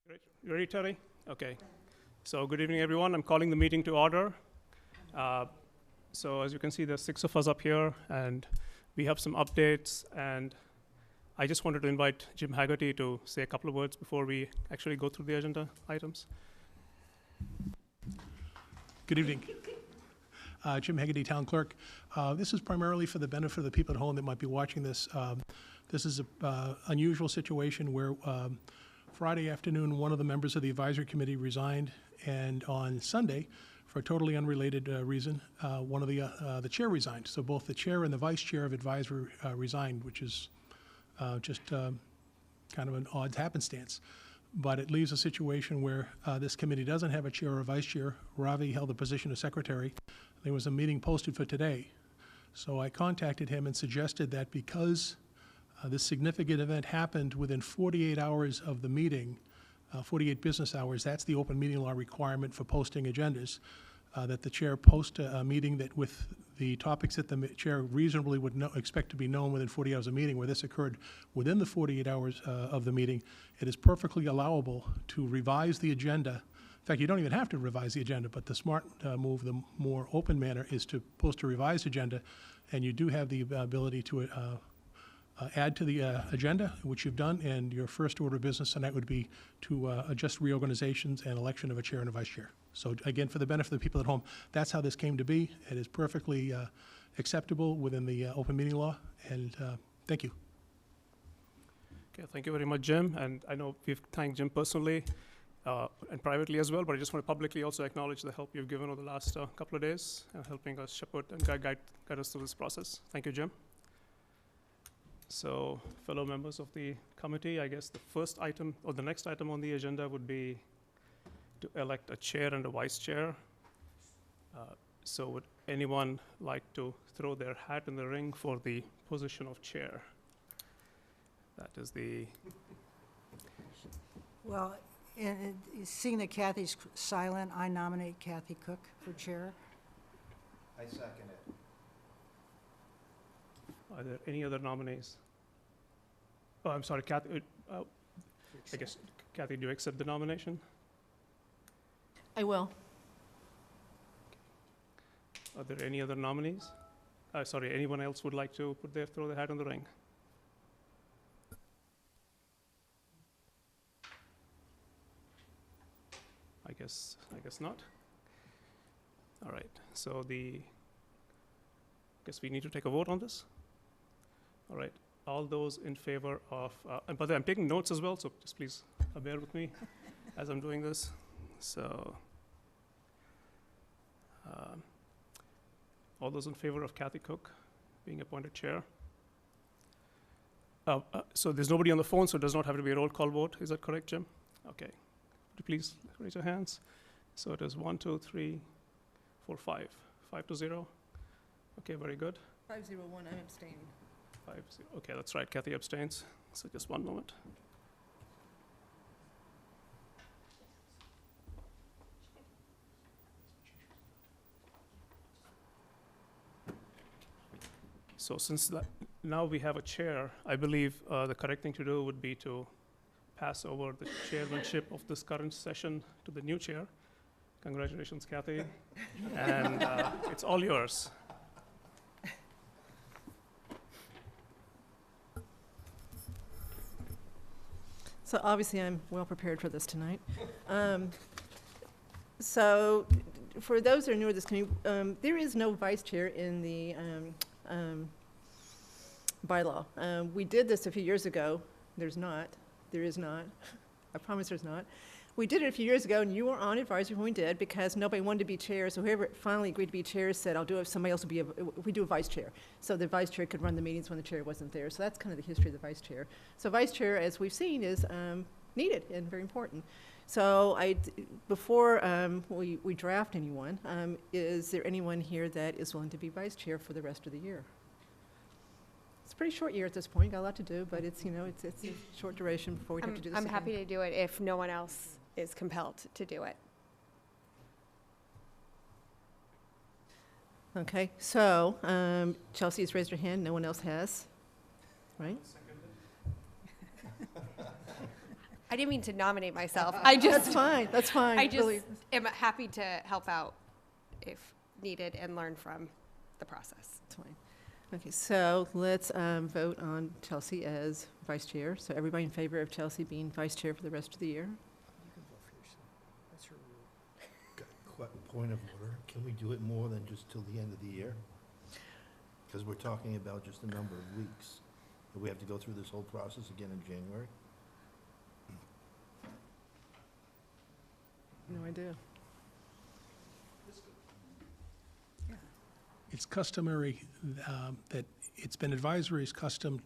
Great. You ready, Terry? Okay. So good evening, everyone. I'm calling the meeting to order. So as you can see, there's 6 of us up here, and we have some updates. And I just wanted to invite Jim Haggerty to say a couple of words before we actually go through the agenda items. Good evening. Jim Haggerty, Town Clerk. This is primarily for the benefit of the people at home that might be watching this. This is an unusual situation where Friday afternoon, one of the members of the advisory committee resigned, and on Sunday, for a totally unrelated reason, one of the chair resigned. So both the chair and the vice chair of advisory resigned, which is just kind of an odd happenstance. But it leaves a situation where this committee doesn't have a chair or a vice chair. Ravi held the position of secretary. There was a meeting posted for today. So I contacted him and suggested that because this significant event happened within 48 hours of the meeting, 48 business hours, that's the open meeting law requirement for posting agendas, that the chair post a meeting that with the topics that the chair reasonably would expect to be known within 40 hours of meeting. Where this occurred within the 48 hours of the meeting, it is perfectly allowable to revise the agenda. In fact, you don't even have to revise the agenda, but the smart move, the more open manner, is to post a revised agenda, and you do have the ability to add to the agenda, which you've done, and your first order of business tonight would be to adjust reorganizations and election of a chair and a vice chair. So again, for the benefit of the people at home, that's how this came to be. It is perfectly acceptable within the open meeting law, and thank you. Okay, thank you very much, Jim. And I know we've thanked Jim personally and privately as well, but I just want to publicly also acknowledge the help you've given over the last couple of days, helping us shepherd and guide us through this process. Thank you, Jim. So, fellow members of the committee, I guess the first item, or the next item on the agenda would be to elect a chair and a vice chair. So would anyone like to throw their hat in the ring for the position of chair? That is the... Well, seeing that Kathy's silent, I nominate Kathy Cook for chair. I second it. Are there any other nominees? Oh, I'm sorry, Kathy. I guess, Kathy, do you accept the nomination? I will. Are there any other nominees? Sorry, anyone else would like to throw their hat in the ring? I guess not. All right. So guess we need to take a vote on this. All right. All those in favor of, and by the way, I'm taking notes as well, so just please bear with me as I'm doing this. So, all those in favor of Kathy Cook being appointed chair? So there's nobody on the phone, so it does not have to be a roll call vote. Is that correct, Jim? Okay. Would you please raise your hands? So it is 1, 2, 3, 4, 5. 5-0. Okay, very good. 501, I'm abstaining. 5-0. Okay, that's right. Kathy abstains. So just one moment. So since now we have a chair, I believe the correct thing to do would be to pass over the chairmanship of this current session to the new chair. Congratulations, Kathy. And it's all yours. So obviously I'm well prepared for this tonight. So for those that are new to this committee, there is no vice chair in the bylaw. We did this a few years ago. There is not. I promise there's not. We did it a few years ago, and you were on advisory when we did because nobody wanted to be chair. So whoever finally agreed to be chair said, I'll do it if somebody else will be we do a vice chair. So the vice chair could run the meetings when the chair wasn't there. So that's kind of the history of the vice chair. So vice chair, as we've seen, is needed and very important. So before we draft anyone, is there anyone here that is willing to be vice chair for the rest of the year? It's a pretty short year at this point. Got a lot to do, but it's it's a short duration before we have to do this. I'm happy to do it if no one else is compelled to do it. Okay, so Chelsea's raised her hand. No one else has, right? I didn't mean to nominate myself. That's fine, that's fine. I just really. am happy to help out if needed and learn from the process. That's fine. Okay, so let's vote on Chelsea as vice chair. So everybody in favor of Chelsea being vice chair for the rest of the year? You can vote for yourself. That's your rule. Point of order, can we do it more than just till the end of the year? Because we're talking about just a number of weeks. Do we have to go through this whole process again in January? No idea. It's customary that it's been advisory's custom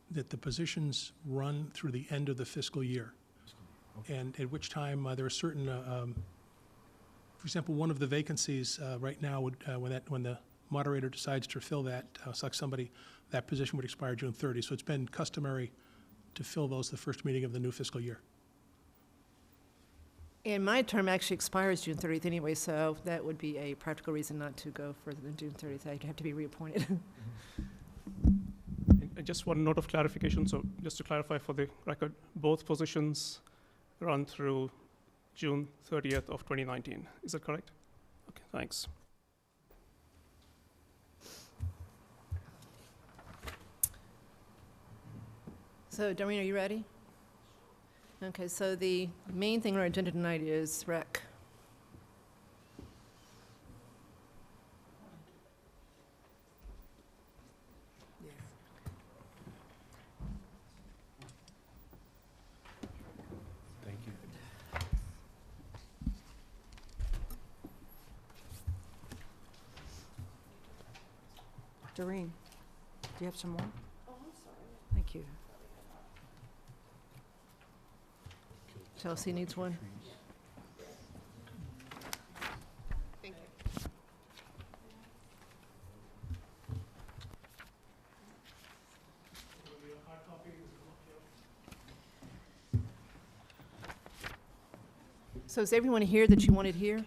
that the positions run through the end of the fiscal year. Okay. And at which time there are certain, for example, one of the vacancies right now would, when the moderator decides to fill that, select somebody, that position would expire June 30. So it's been customary to fill those the first meeting of the new fiscal year. And my term actually expires June 30th anyway, so that would be a practical reason not to go further than June 30th. I'd have to be reappointed. And just one note of clarification, so just to clarify for the record, both positions run through June 30th of 2019. Is that correct? Okay, thanks. So, Doreen, are you ready? Okay, so the main thing on our agenda tonight is rec. Thank you. Doreen, do you have some more? Oh, I'm sorry. Thank you. Chelsea needs one. Thank you. So is everyone here that you wanted here?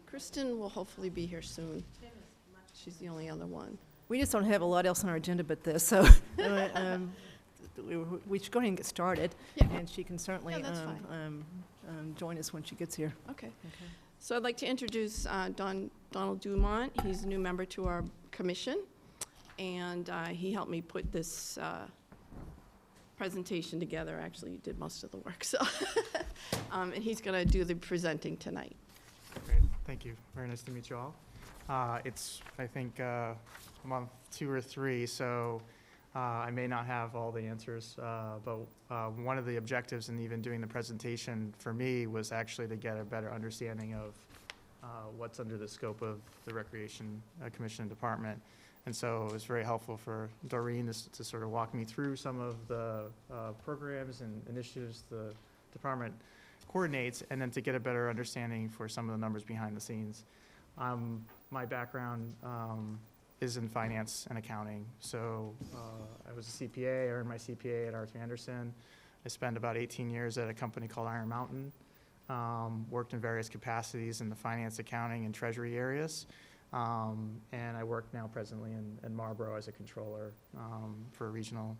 Kristen will hopefully be here soon. She's the only other one. We just don't have a lot else on our agenda but this, so we should go ahead and get started. Yeah. And she can certainly Yeah, that's fine. join us when she gets here. Okay. So I'd like to introduce Donald Dumont. He's a new member to our commission, and he helped me put this presentation together. Actually, he did most of the work, so. And he's going to do the presenting tonight. Great, thank you. Very nice to meet you all. It's, I think, month 2 or 3, so I may not have all the answers, but one of the objectives in even doing the presentation for me was actually to get a better understanding of what's under the scope of the Recreation Commission and Department. And so it was very helpful for Doreen to sort of walk me through some of the programs and initiatives the department coordinates, and then to get a better understanding for some of the numbers behind the scenes. My background is in finance and accounting. So I was a CPA, I earned my CPA at Arthur Andersen. I spent about 18 years at a company called Iron Mountain, worked in various capacities in the finance, accounting, and treasury areas. And I work now presently in Marlborough as a controller for a regional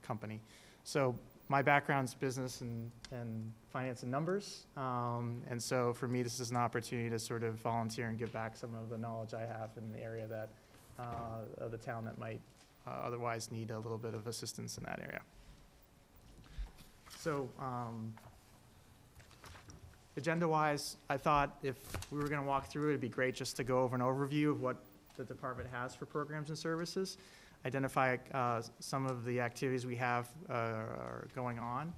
company. So my background's business and finance and numbers. And so for me, this is an opportunity to sort of volunteer and give back some of the knowledge I have in the area that of the town that might otherwise need a little bit of assistance in that area. So agenda-wise, I thought if we were going to walk through it, it'd be great just to go over an overview of what the department has for programs and services, identify some of the activities we have are going on,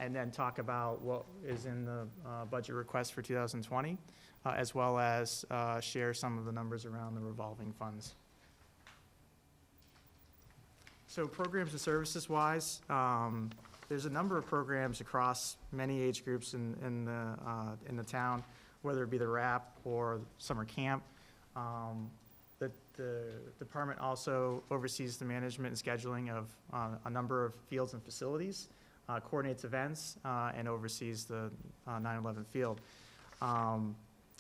and then talk about what is in the budget request for 2020, as well as share some of the numbers around the revolving funds. So programs and services wise, there's a number of programs across many age groups in the town, whether it be the RAP or summer camp. The department also oversees the management and scheduling of a number of fields and facilities, coordinates events, and oversees the 9/11 field.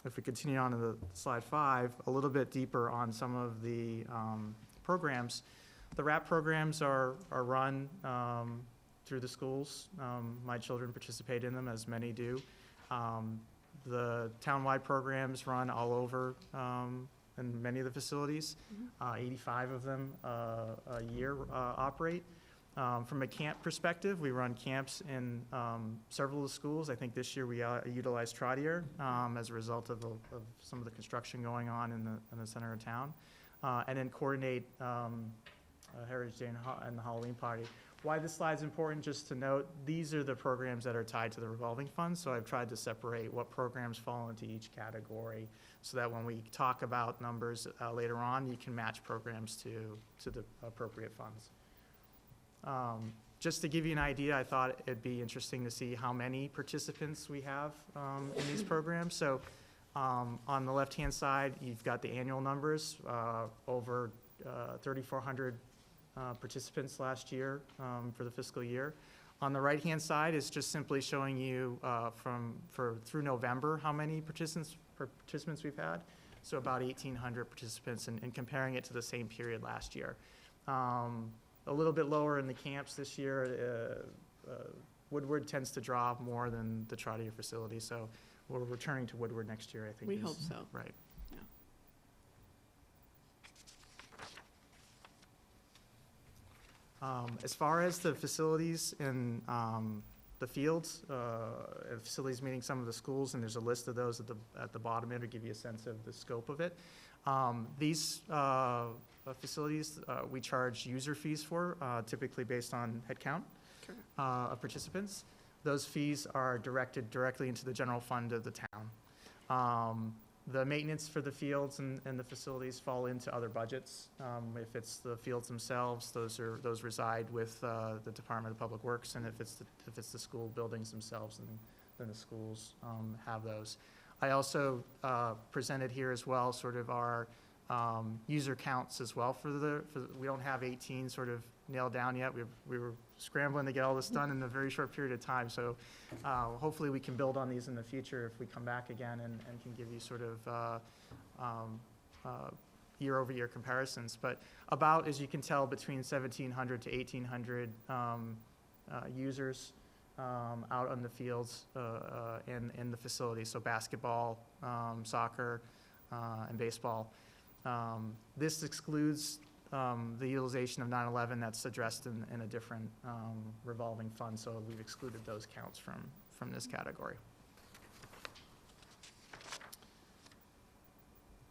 If we continue on to the slide 5, a little bit deeper on some of the programs. The RAP programs are run through the schools. My children participate in them, as many do. The townwide programs run all over in many of the facilities. 85 of them a year operate. From a camp perspective, we run camps in several of the schools. I think this year we utilized Trottier as a result of some of the construction going on in the center of town. And then coordinate Heritage Day and the Halloween party. Why this slide's important, just to note, these are the programs that are tied to the revolving fund, so I've tried to separate what programs fall into each category, so that when we talk about numbers later on, you can match programs to the appropriate funds. Just to give you an idea, I thought it'd be interesting to see how many participants we have in these programs. So on the left-hand side, you've got the annual numbers, over 3,400 participants last year for the fiscal year. On the right-hand side is just simply showing you through November how many participants we've had. So about 1,800 participants, and comparing it to the same period last year. A little bit lower in the camps this year. Woodward tends to draw more than the Trottier facility, so we're returning to Woodward next year, I think. We hope so. Right. Yeah. As far as the facilities and the fields, facilities meaning some of the schools, and there's a list of those at the bottom here to give you a sense of the scope of it. These facilities we charge user fees for, typically based on head count of participants. Those fees are directed directly into the general fund of the town. The maintenance for the fields and the facilities fall into other budgets. If it's the fields themselves, those reside with the Department of Public Works, and if it's the school buildings themselves, then the schools have those. I also presented here as well sort of our user counts as well we don't have 18 sort of nailed down yet. We were scrambling to get all this done in a very short period of time. So hopefully we can build on these in the future if we come back again and can give you sort of year-over-year comparisons. But about, as you can tell, between 1,700 to 1,800 users out on the fields and in the facilities, so basketball, soccer, and baseball. This excludes the utilization of 9/11 that's addressed in a different revolving fund, so we've excluded those counts from this category.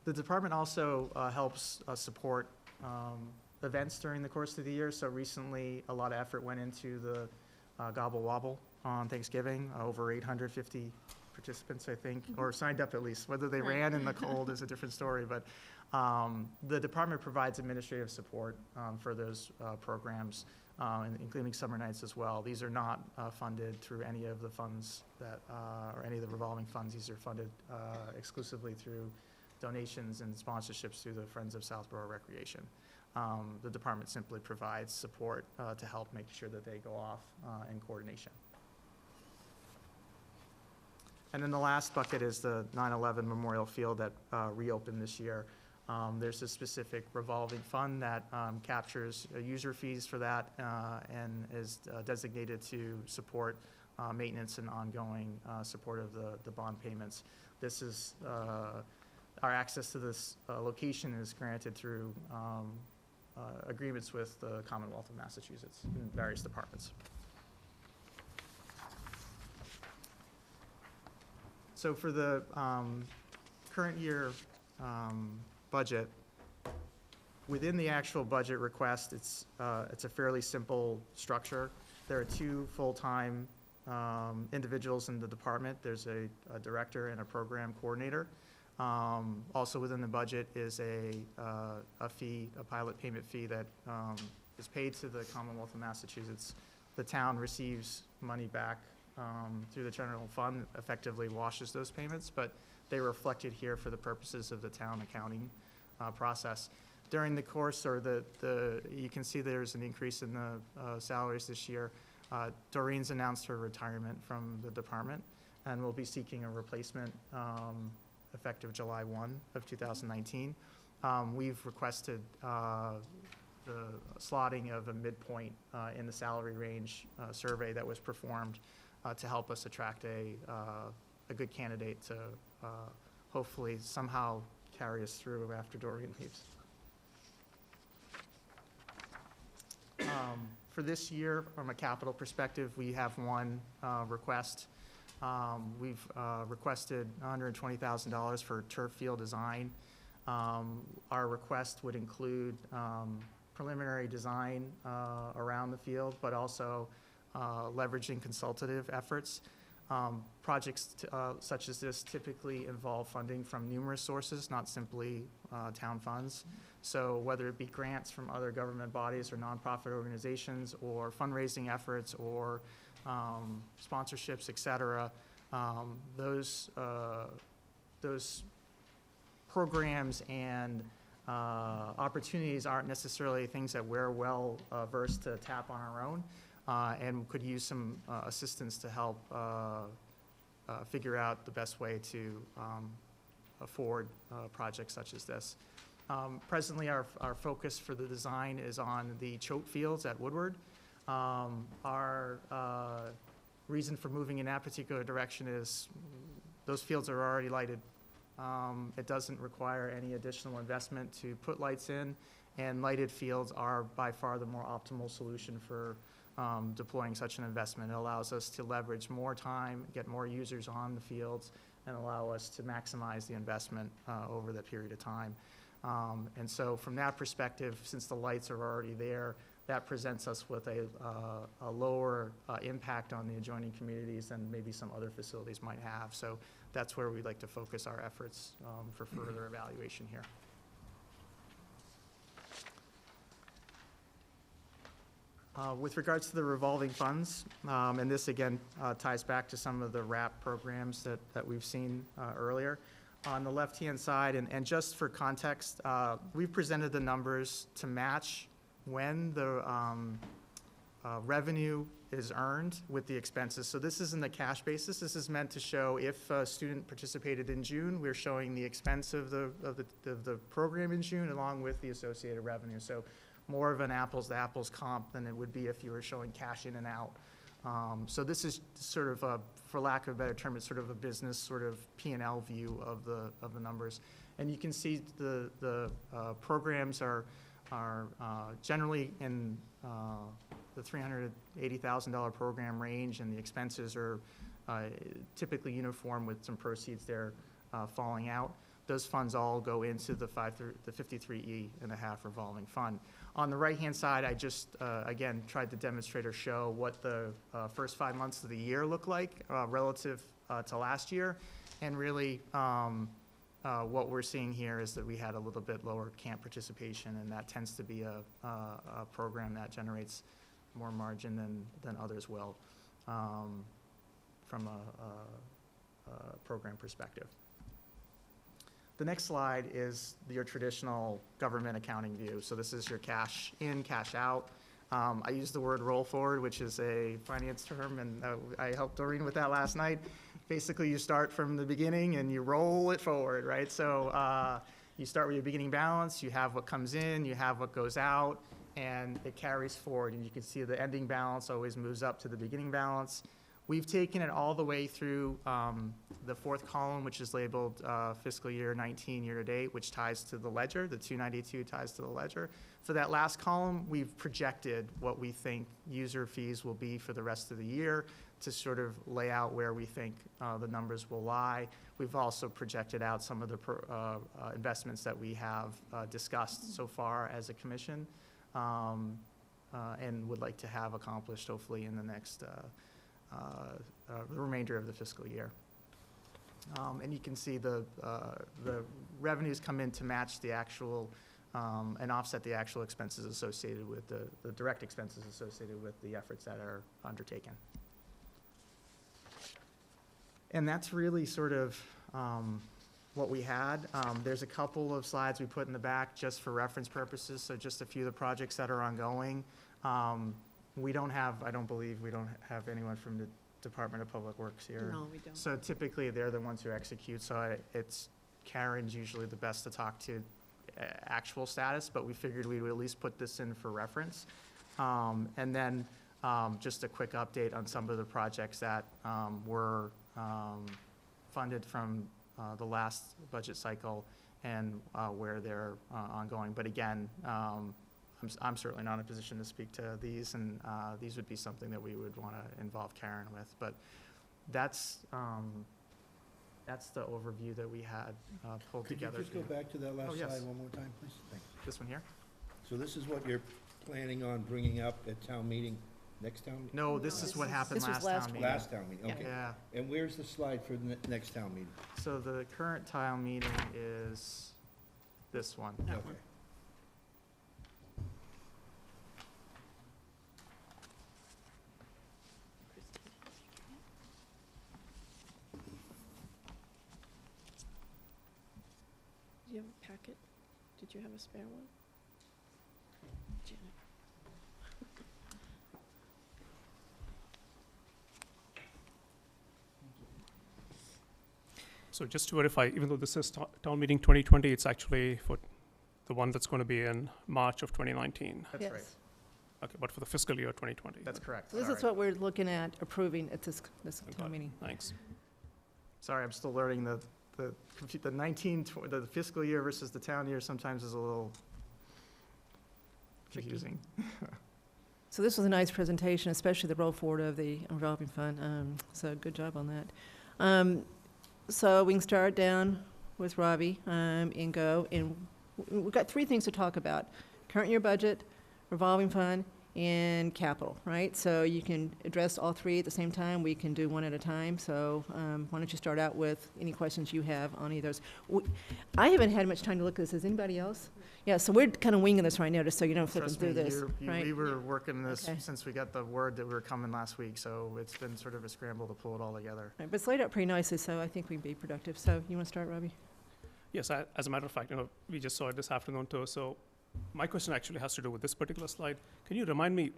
The department also helps support events during the course of the year. So recently, a lot of effort went into the Gobble Wobble on Thanksgiving. Over 850 participants, I think, or signed up at least. Whether they ran in the cold is a different story, but the department provides administrative support for those programs, including summer nights as well. These are not funded through any of the funds or any of the revolving funds. These are funded exclusively through donations and sponsorships through the Friends of Southborough Recreation. The department simply provides support to help make sure that they go off in coordination. And then the last bucket is the 9/11 Memorial Field that reopened this year. There's a specific revolving fund that captures user fees for that and is designated to support maintenance and ongoing support of the bond payments. This is our access to this location is granted through agreements with the Commonwealth of Massachusetts in various departments. So for the current year budget, within the actual budget request, it's a fairly simple structure. There are two full-time individuals in the department. There's a director and a program coordinator. Also within the budget is a fee, a pilot payment fee that is paid to the Commonwealth of Massachusetts. The town receives money back through the general fund, effectively washes those payments, but they're reflected here for the purposes of the town accounting process. During the course, or you can see there's an increase in the salaries this year. Doreen's announced her retirement from the department and will be seeking a replacement effective July 1 of 2019. We've requested the slotting of a midpoint in the salary range survey that was performed to help us attract a good candidate to hopefully somehow carry us through after Doreen leaves. For this year, from a capital perspective, we have one request. We've requested $120,000 for turf field design. Our request would include preliminary design around the field, but also leveraging consultative efforts. Projects such as this typically involve funding from numerous sources, not simply town funds. So whether it be grants from other government bodies or nonprofit organizations, or fundraising efforts, or sponsorships, et cetera, those programs and opportunities aren't necessarily things that we're well versed to tap on our own, and could use some assistance to help figure out the best way to afford projects such as this. Presently, our focus for the design is on the choke fields at Woodward. Our reason for moving in that particular direction is those fields are already lighted. It doesn't require any additional investment to put lights in, and lighted fields are by far the more optimal solution for deploying such an investment. It allows us to leverage more time, get more users on the fields, and allow us to maximize the investment over that period of time. And so from that perspective, since the lights are already there, that presents us with a lower impact on the adjoining communities than maybe some other facilities might have. So that's where we'd like to focus our efforts for further evaluation here. With regards to the revolving funds, and this again ties back to some of the RAP programs that we've seen earlier. On the left-hand side, and just for context, we've presented the numbers to match when the revenue is earned with the expenses. So this isn't a cash basis. This is meant to show if a student participated in June, we're showing the expense of the program in June along with the associated revenue. So more of an apples-to-apples comp than it would be if you were showing cash in and out. So this is sort of a, for lack of a better term, it's sort of a business sort of P&L view of the numbers. And you can see the programs are generally in the $380,000 program range, and the expenses are typically uniform with some proceeds there falling out. Those funds all go into the 53E.5 revolving fund. On the right-hand side, I just, again, tried to demonstrate or show what the first 5 months of the year look like relative to last year. And really, what we're seeing here is that we had a little bit lower camp participation, and that tends to be a program that generates more margin than others will from a program perspective. The next slide is your traditional government accounting view. So this is your cash in, cash out. I use the word roll forward, which is a finance term, and I helped Doreen with that last night. Basically, you start from the beginning and you roll it forward, right? So you start with your beginning balance, you have what comes in, you have what goes out, and it carries forward. And you can see the ending balance always moves up to the beginning balance. We've taken it all the way through the fourth column, which is labeled fiscal year 19 year to date, which ties to the ledger. The 292 ties to the ledger. For that last column, we've projected what we think user fees will be for the rest of the year to sort of lay out where we think the numbers will lie. We've also projected out some of the investments that we have discussed so far as a commission and would like to have accomplished hopefully in the next the remainder of the fiscal year. And you can see the revenues come in to match the actual and offset the actual expenses associated with the direct expenses associated with the efforts that are undertaken. And that's really sort of what we had. There's a couple of slides we put in the back just for reference purposes, so just a few of the projects that are ongoing. We don't have, I don't believe, we don't have anyone from the Department of Public Works here. No, we don't. So typically, they're the ones who execute, so it's Karen's usually the best to talk to actual status, but we figured we would at least put this in for reference. And then just a quick update on some of the projects that were funded from the last budget cycle and where they're ongoing. But again, I'm certainly not in a position to speak to these, and these would be something that we would want to involve Karen with. But that's the overview that we had pulled Could you together. just go back to that last yes. slide one more time, please? Thanks. This one here? So this is what you're planning on bringing up at town meeting, next town? No, this is what happened this was last last town one. meeting. Last town meeting, okay. Yeah, And where's the slide for the next town meeting? so the current town meeting is this one. Okay. Do you have a packet? Did you have a spare one? Janet. So just to verify, even though this is town meeting 2020, it's actually for the one that's going to be in March of 2019. That's right. Yes. Okay, but for the fiscal year 2020. That's correct. So this is Sorry. what we're looking at approving at this Got town it. meeting. Thanks. Sorry, I'm still learning the fiscal year versus the town year sometimes is a little confusing. So this was a nice presentation, especially the roll forward of the revolving fund. So good job on that. So we can start down with Robbie and go. And we've got three things to talk about: current year budget, revolving fund, and capital, right? So you can address all three at the same time. We can do one at a time. So why don't you start out with any questions you have on either of those? I haven't had much time to look at this. Has anybody else? Yeah, so we're kind of winging this right now, just so you don't flip Trust through me, this, right? we were working this Okay. since we got the word that we were coming last week, so it's been sort of a scramble to pull it all together. Right, but it's laid out pretty nicely, so I think we'd be productive. So you want to start, Robbie? Yes, as a matter of fact, we just saw it this afternoon too. So my question actually has to do with this particular slide. Can you remind me,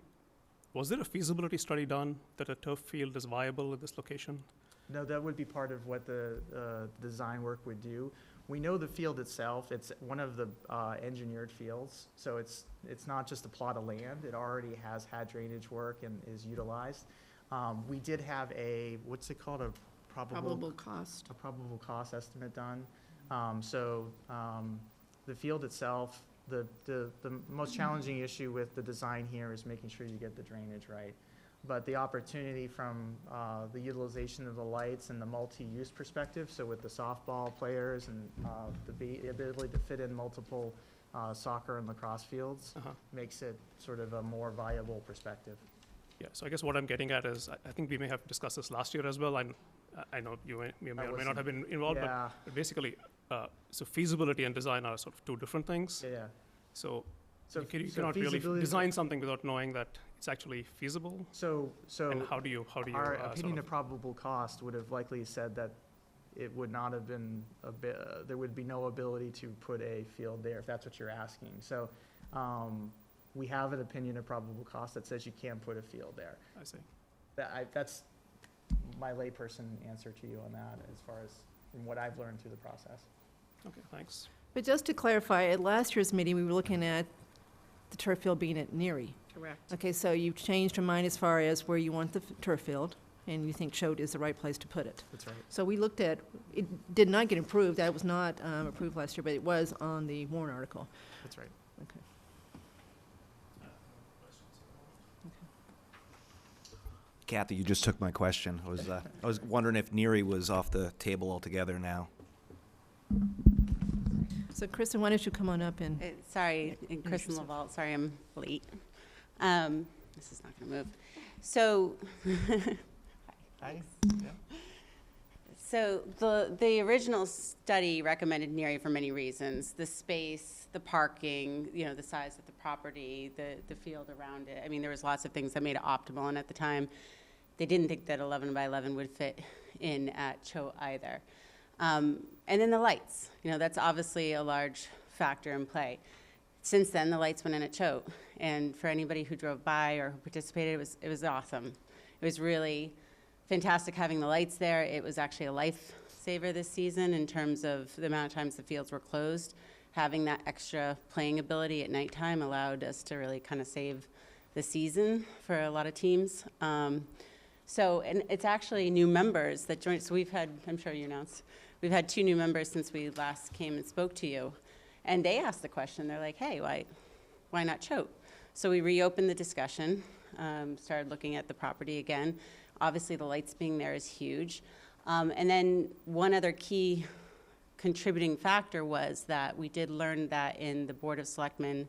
was there a feasibility study done that a turf field is viable at this location? No, that would be part of what the design work would do. We know the field itself, it's one of the engineered fields, so it's not just a plot of land. It already has had drainage work and is utilized. We did have what's it called, a Probable cost. a probable cost estimate done. The field itself, the most challenging issue with the design here is making sure you get the drainage right. But the opportunity from the utilization of the lights and the multi-use perspective, so with the softball players and the ability to fit in multiple soccer and lacrosse fields, makes it sort of a more viable perspective. Yeah, so I guess what I'm getting at is, I think we may have discussed this last year as well. I know you may or may not have been involved, Yeah, but basically, so feasibility and design are sort of two different things. yeah. So So you so cannot really feasibility- design something without knowing that it's actually feasible. So And how do you our sort opinion of- of probable cost would have likely said that it would not have been there would be no ability to put a field there, if that's what you're asking. So, we have an opinion of probable cost that says you can put a field there. I see. That's my layperson answer to you on that, as far as from what I've learned through the process. Okay, thanks. But just to clarify, at last year's meeting, we were looking at the turf field being at Neary. Correct. Okay, so you've changed your mind as far as where you want the turf field, and you think Choate is the right place to put it. That's right. So we looked at, it did not get approved, that was not approved last year, but it was on the warrant article. That's right. Okay. Kathy, you just took my question. I was wondering if Neary was off the table altogether now. So Kristen, why don't you come on up and, Sorry, Yeah, Kristen yourself. Laval, sorry I'm late. This is not going to move. So, Hi. so the original study recommended Neary for many reasons: the space, the parking, the size of the property, the field around it. I mean, there was lots of things that made it optimal, and at the time, they didn't think that 11 by 11 would fit in at Choate either. And then the lights, that's obviously a large factor in play. Since then, the lights went in at Choate, and for anybody who drove by or who participated, it was awesome. It was really fantastic having the lights there. It was actually a lifesaver this season in terms of the amount of times the fields were closed. having that extra playing ability at nighttime allowed us to really kind of save the season for a lot of teams. So, and it's actually new members that joined. So we've had, I'm sure you announced, we've had 2 new members since we last came and spoke to you. And they asked the question, they're like, hey, why not Choate? So we reopened the discussion, started looking at the property again. Obviously, the lights being there is huge. And then one other key contributing factor was that we did learn that in the Board of Selectmen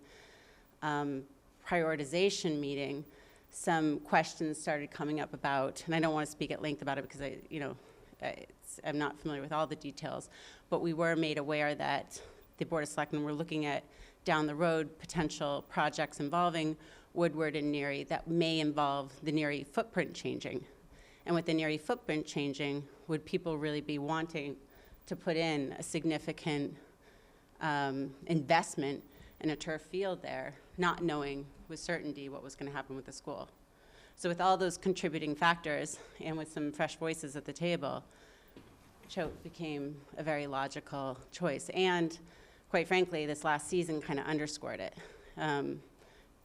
prioritization meeting, some questions started coming up about, and I don't want to speak at length about it because I'm not familiar with all the details, but we were made aware that the Board of Selectmen were looking at down the road potential projects involving Woodward and Neary that may involve the Neary footprint changing. And with the Neary footprint changing, would people really be wanting to put in a significant investment in a turf field there, not knowing with certainty what was going to happen with the school? So with all those contributing factors and with some fresh voices at the table, Choate became a very logical choice. And quite frankly, this last season kind of underscored it.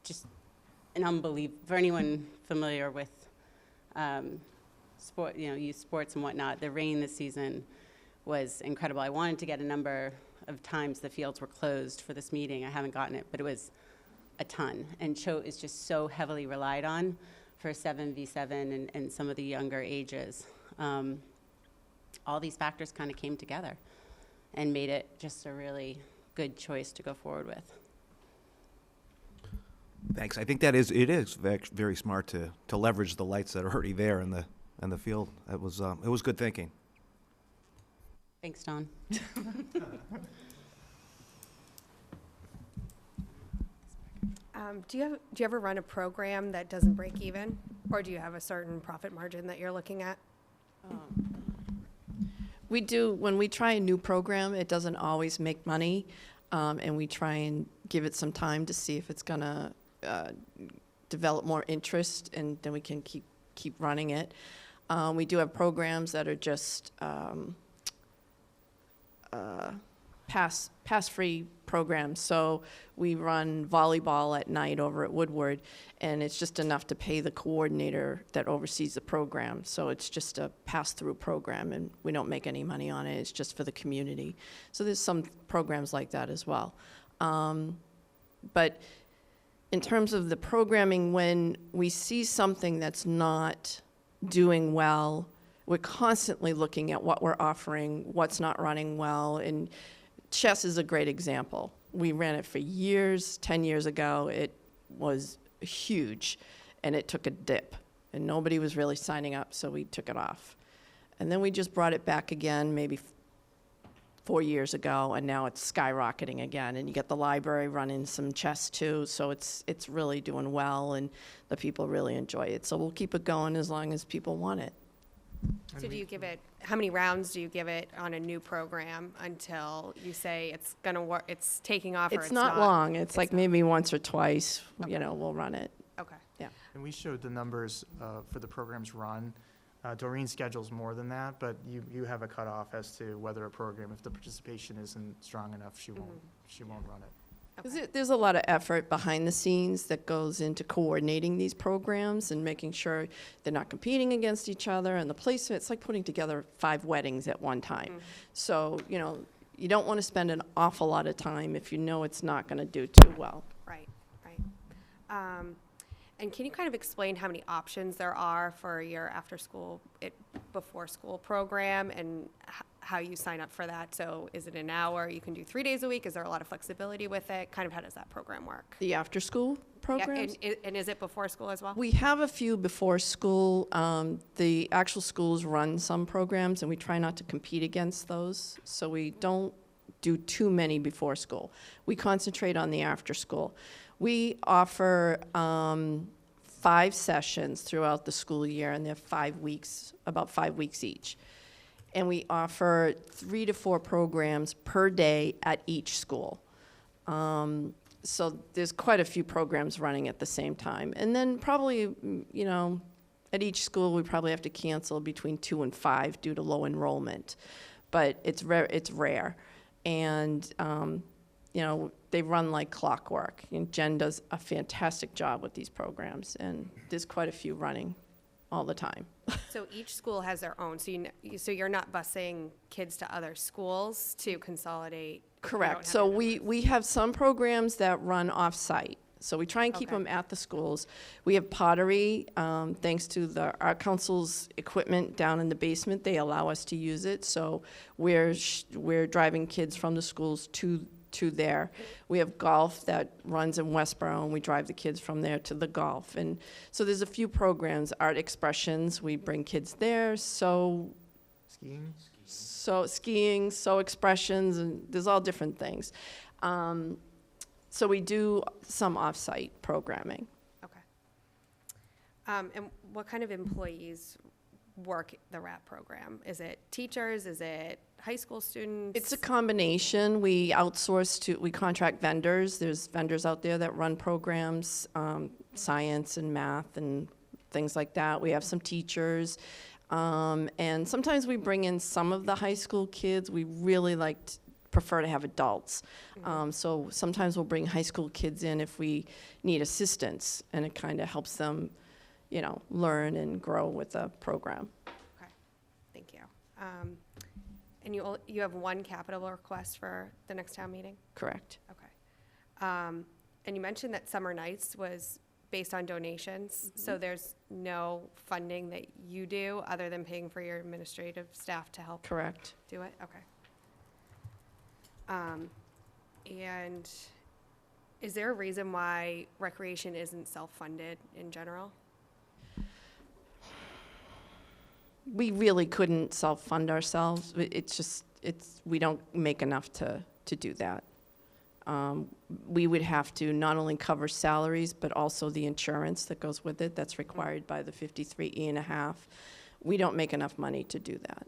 Just an unbelievable, for anyone familiar with sport, youth sports and whatnot, the rain this season was incredible. I wanted to get a number of times the fields were closed for this meeting. I haven't gotten it, but it was a ton. And Choate is just so heavily relied on for 7v7 and some of the younger ages. All these factors kind of came together and made it just a really good choice to go forward with. Thanks. I think it is very smart to leverage the lights that are already there in the field. It was good thinking. Thanks, Don. Do you ever run a program that doesn't break even? Or do you have a certain profit margin that you're looking at? We do, when we try a new program, it doesn't always make money, and we try and give it some time to see if it's going to develop more interest, and then we can keep running it. We do have programs that are just pass-free programs. So we run volleyball at night over at Woodward, and it's just enough to pay the coordinator that oversees the program. So it's just a pass-through program, and we don't make any money on it. It's just for the community. So there's some programs like that as well. But in terms of the programming, when we see something that's not doing well, we're constantly looking at what we're offering, what's not running well, and chess is a great example. We ran it for years. 10 years ago, it was huge, and it took a dip, and nobody was really signing up, so we took it off. And then we just brought it back again maybe 4 years ago, and now it's skyrocketing again. And you get the library running some chess too, so it's really doing well, and the people really enjoy it. So we'll keep it going as long as people want it. So do you give it, how many rounds do you give it on a new program until you say it's going to work, it's taking off, or It's not long. It's like not? maybe once or twice, Okay. we'll run it. Okay. And we showed the numbers for the programs run. Doreen schedules more than that, but you have a cutoff as to whether a program, if the participation isn't strong enough, she won't run it. 'Cause there's a lot of effort behind the scenes that goes into coordinating these programs and making sure they're not competing against each other, and the placement, it's like putting together 5 weddings at one time. So, you don't want to spend an awful lot of time if you know it's not going to do too well. Right. And can you kind of explain how many options there are for your after-school, before-school program, and how you sign up for that? So is it an hour? You can do 3 days a week? Is there a lot of flexibility with it? Kind of how does that program work? The after-school programs? Yeah, and is it before school as well? We have a few before school. The actual schools run some programs, and we try not to compete against those. So we don't do too many before school. We concentrate on the after school. We offer 5 sessions throughout the school year, and they're 5 weeks, about 5 weeks each. And we offer 3 to 4 programs per day at each school. So there's quite a few programs running at the same time. And then probably, at each school, we probably have to cancel between 2 and 5 due to low enrollment. But it's rare. And you know, they run like clockwork. And Jen does a fantastic job with these programs, and there's quite a few running all the time. So each school has their own, so so you're not busing kids to other schools to consolidate? Correct. So we have some programs that run off-site. So we try and keep Okay. them at the schools. We have pottery, thanks to the Art Council's equipment down in the basement. They allow us to use it. So we're driving kids from the schools to there. We have golf that runs in Westboro, and we drive the kids from there to the golf. And so there's a few programs. Art Expressions, we bring kids there. So skiing, so expressions, and there's all different things. So we do some off-site programming. Okay. And what kind of employees work the RAP program? Is it teachers? Is it high school students? It's a combination. We outsource we contract vendors. There's vendors out there that run programs, science and math and things like that. We have some teachers. And sometimes we bring in some of the high school kids. We really prefer to have adults. So sometimes we'll bring high school kids in if we need assistance, and it kind of helps them, you know, learn and grow with the program. Okay, thank you. And you have one capital request for the next town meeting? Correct. Okay. And you mentioned that summer nights was based on donations, so there's no funding that you do other than paying for your administrative staff to help Correct. do it? Okay. And is there a reason why recreation isn't self-funded in general? We really couldn't self-fund ourselves. We don't make enough to do that. We would have to not only cover salaries, but also the insurance that goes with it, that's required by the 53E&a-half. We don't make enough money to do that.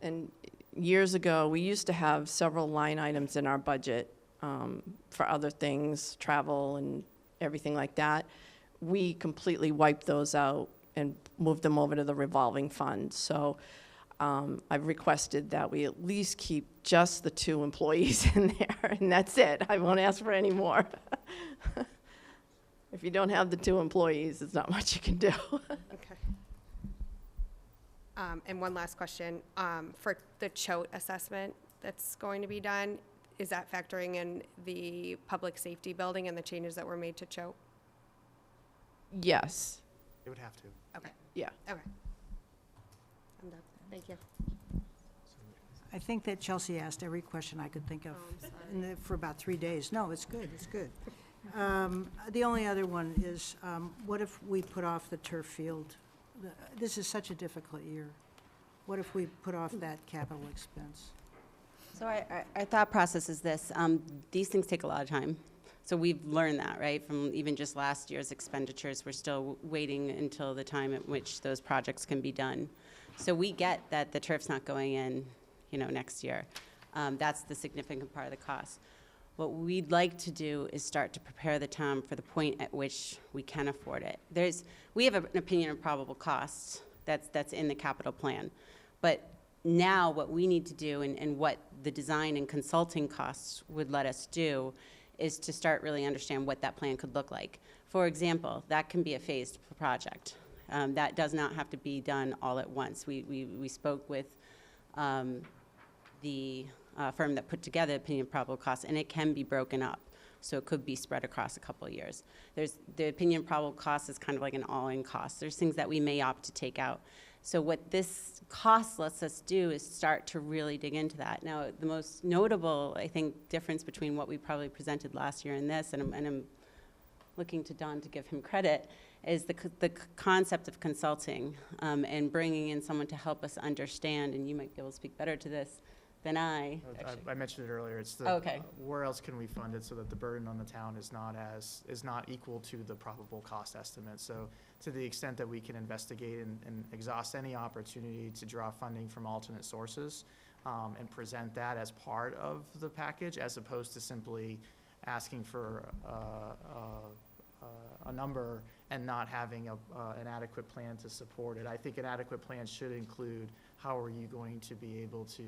And years ago, we used to have several line items in our budget for other things, travel and everything like that. We completely wiped those out and moved them over to the revolving fund. So I've requested that we at least keep just the 2 employees in there, and that's it. I won't ask for any more. If you don't have the 2 employees, there's not much you can do. Okay. And one last question, for the CHOTE assessment that's going to be done, is that factoring in the public safety building and the changes that were made to CHOTE? Yes. It would have to. Okay, Yeah. okay. I'm done, thank you. I think that Chelsea asked every question I could think of for about 3 days. No, it's good, it's good. The only other one is, what if we put off the turf field? This is such a difficult year. What if we put off that capital expense? So our thought process is this, these things take a lot of time. So we've learned that, right, from even just last year's expenditures. We're still waiting until the time at which those projects can be done. So we get that the turf's not going in, you know, next year. That's the significant part of the cost. What we'd like to do is start to prepare the town for the point at which we can afford it. We have an opinion of probable costs that's in the capital plan. But now what we need to do and what the design and consulting costs would let us do is to start really understand what that plan could look like. For example, that can be a phased project. That does not have to be done all at once. We spoke with the firm that put together opinion of probable costs, and it can be broken up. So it could be spread across a couple of years. The opinion of probable cost is kind of like an all-in cost. There's things that we may opt to take out. So what this cost lets us do is start to really dig into that. Now, the most notable, I think, difference between what we probably presented last year and this, and I'm looking to Don to give him credit, is the concept of consulting and bringing in someone to help us understand, and you might be able to speak better to this than I. I mentioned it earlier. It's Okay. Where else can we fund it so that the burden on the town is not equal to the probable cost estimate? So to the extent that we can investigate and exhaust any opportunity to draw funding from alternate sources and present that as part of the package, as opposed to simply asking for a number and not having an adequate plan to support it. I think an adequate plan should include how are you going to be able to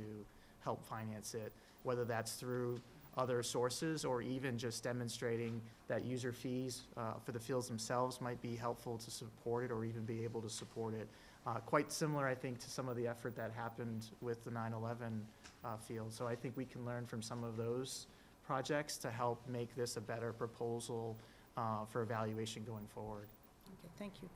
help finance it, whether that's through other sources or even just demonstrating that user fees for the fields themselves might be helpful to support it or even be able to support it. Quite similar, I think, to some of the effort that happened with the 9/11 field. So I think we can learn from some of those projects to help make this a better proposal for evaluation going forward. Okay, thank you.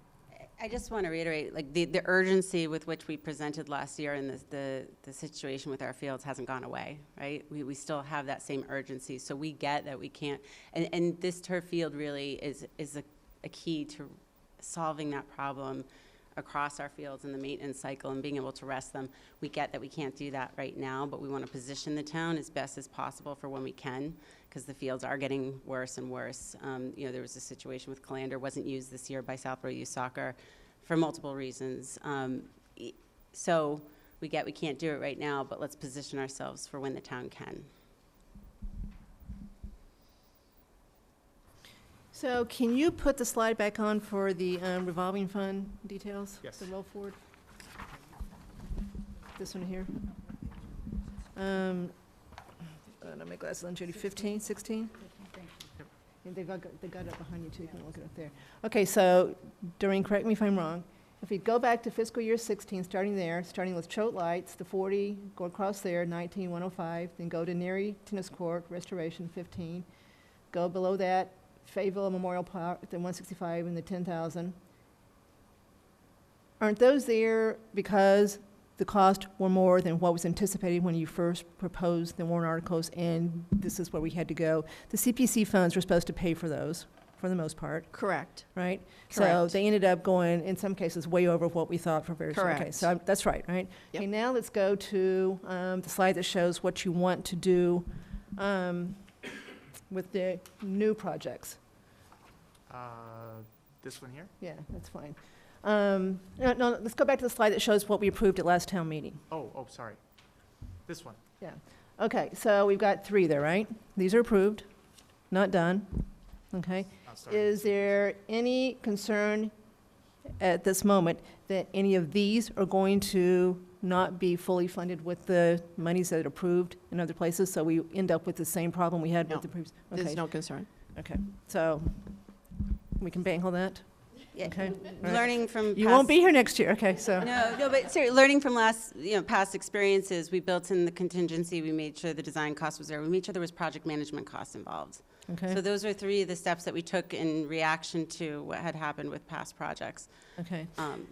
I just want to reiterate, like, the urgency with which we presented last year and the situation with our fields hasn't gone away, right? We still have that same urgency, so we get that we can't, and this turf field really is a key to solving that problem across our fields in the maintenance cycle and being able to rest them. We get that we can't do that right now, but we want to position the town as best as possible for when we can, because the fields are getting worse and worse. You know, there was a situation with Calander, wasn't used this year by Southborough Youth Soccer for multiple reasons. So we get we can't do it right now, but let's position ourselves for when the town can. So can you put the slide back on for the revolving fund details? Yes. The roll forward? This one here? I don't know, my glasses on, Judy, 15, 16? And they got it up behind you too, you can look it up there. Okay, so Doreen, correct me if I'm wrong. If we go back to fiscal year 16, starting there, starting with Choate Lights, the 40, go across there, 19,105, then go to Neary Tennis Court, restoration, 15. Go below that, Fayetteville Memorial Park, the 165 and the 10,000. Aren't those there because the costs were more than what was anticipated when you first proposed the warrant articles, and this is where we had to go? The CPC funds were supposed to pay for those, for the most part, Correct. right? So Correct. they ended up going, in some cases, way over what we thought for various. Okay, Correct. so that's right, right? Yep. Okay, now let's go to the slide that shows what you want to do with the new projects. This one here? Yeah, that's fine. No, let's go back to the slide that shows what we approved at last town meeting. Oh, sorry. This one. Yeah. Okay, so we've got 3 there, right? These are approved, not done. Okay. Sorry. Is there any concern at this moment that any of these are going to not be fully funded with the monies that are approved in other places? So we end up with the same problem we had No. with the previous? There's Okay. no concern. Okay, so we can bank on that? Yeah, Okay. All right. learning from You won't past- be here next year, okay, so. No, but seriously, learning from past experiences, we built in the contingency, we made sure the design cost was there, we made sure there was project management costs involved. Okay, So those are 3 of the steps that we took in reaction to what had happened with past projects. okay. Um,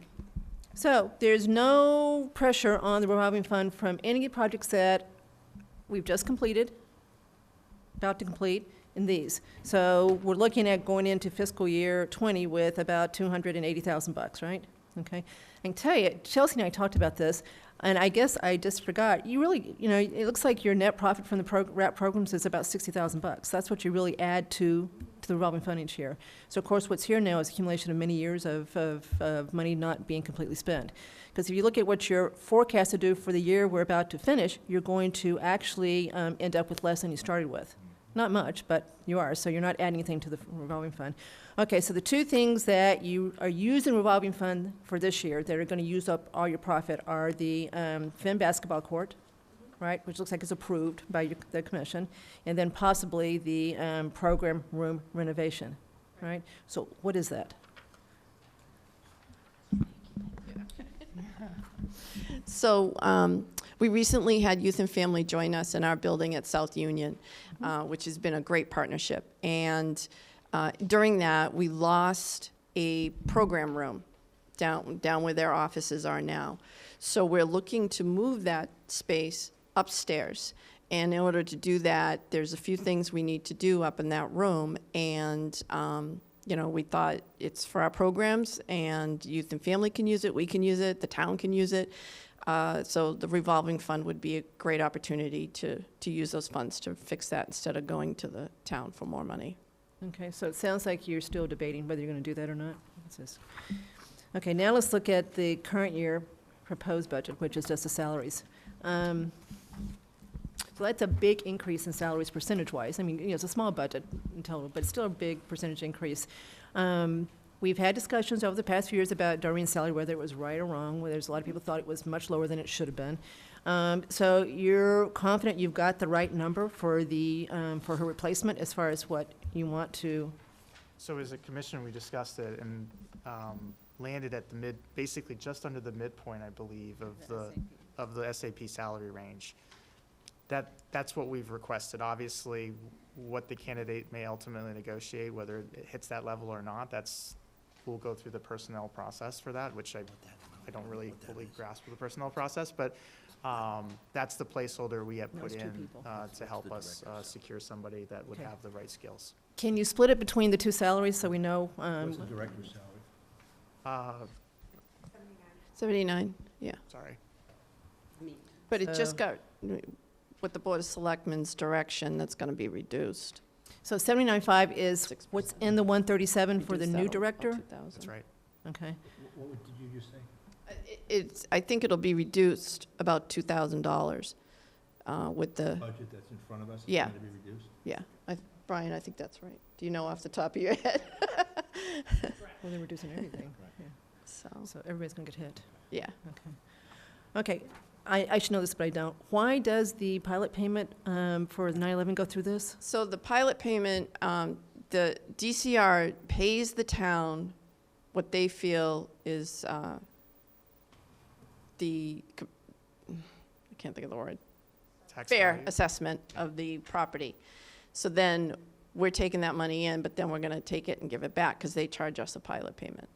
So there's no pressure on the revolving fund from any projects that we've just completed, about to complete, in these. So we're looking at going into fiscal year 20 with about $280,000, right? Okay. I can tell you, Chelsea and I talked about this, and I guess I just forgot. You really, it looks like your net profit from the RAP programs is about $60,000. That's what you really add to the revolving fund each year. So of course, what's here now is accumulation of many years of money not being completely spent. Because if you look at what you're forecast to do for the year we're about to finish, you're going to actually end up with less than you started with. Not much, but you are, so you're not adding anything to the revolving fund. Okay, so the 2 things that you are using revolving fund for this year that are going to use up all your profit are the Finn basketball court, right, which looks like it's approved by the commission, and then possibly the program room renovation, right? So what is that? So we recently had Youth and Family join us in our building at South Union, which has been a great partnership. And during that, we lost a program room down where their offices are now. So we're looking to move that space upstairs. And in order to do that, there's a few things we need to do up in that room. And we thought it's for our programs, and Youth and Family can use it, we can use it, the town can use it. So the revolving fund would be a great opportunity to use those funds to fix that instead of going to the town for more money. Okay, so it sounds like you're still debating whether you're going to do that or not. What's this? Okay, now let's look at the current year proposed budget, which is just the salaries. So that's a big increase in salaries percentage-wise. I mean, it's a small budget in total, but it's still a big percentage increase. We've had discussions over the past few years about Doreen's salary, whether it was right or wrong, where there's a lot of people thought it was much lower than it should have been. So you're confident you've got the right number for the, for her replacement as far as what you want to? So as a commission, we discussed it and landed at the basically just under the midpoint, I believe, of the SAP salary range. That's what we've requested. Obviously, what the candidate may ultimately negotiate, whether it hits that level or not, we'll go through the personnel process for that, which I don't really fully grasp the personnel process, but that's the placeholder we have put Those two in people. to help us secure somebody that would Okay. have the right skills. Can you split it between the two salaries so we know? What's the director's salary? 79, yeah. Sorry. But it just So- got, with the Board of Selectmen's direction, that's going to be reduced. So 79.5 is 6%. what's in the 137 for the Reduce that new about director? 2,000. That's right. Okay. Did you just say? I think it'll be reduced about $2,000 with the, Budget that's in front of us is Yeah. going to be reduced? yeah. Brian, I think that's right. Do you know off the top of your head? Well, they're reducing everything, So, so everybody's going to get hit. yeah. Okay. I should know this, but I don't. Why does the pilot payment for the 9/11 go through this? So the pilot payment, the DCR pays the town what they feel is I can't think of the word, Tax fair value. assessment of the property. So then we're taking that money in, but then we're going to take it and give it back because they charge us a pilot payment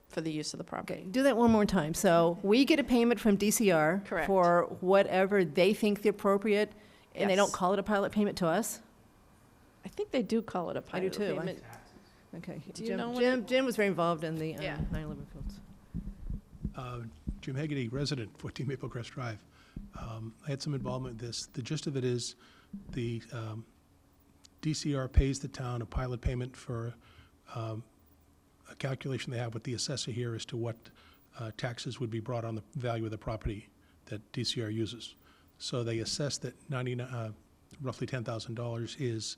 for the use of the Okay, property. do that one more time. So we get a payment from DCR Correct. for whatever they think the appropriate, and they don't Yes. call it a pilot payment to us? I think they do call it a I do pilot too. payment. Okay. Do you Jim- know what Jim was very involved in the Yeah. 9/11 fields. Jim Hegarty, resident, 14 Maple Crest Drive. I had some involvement with this. The gist of it is the DCR pays the town a pilot payment for a calculation they have with the assessor here as to what taxes would be brought on the value of the property that DCR uses. So they assess that roughly $10,000 is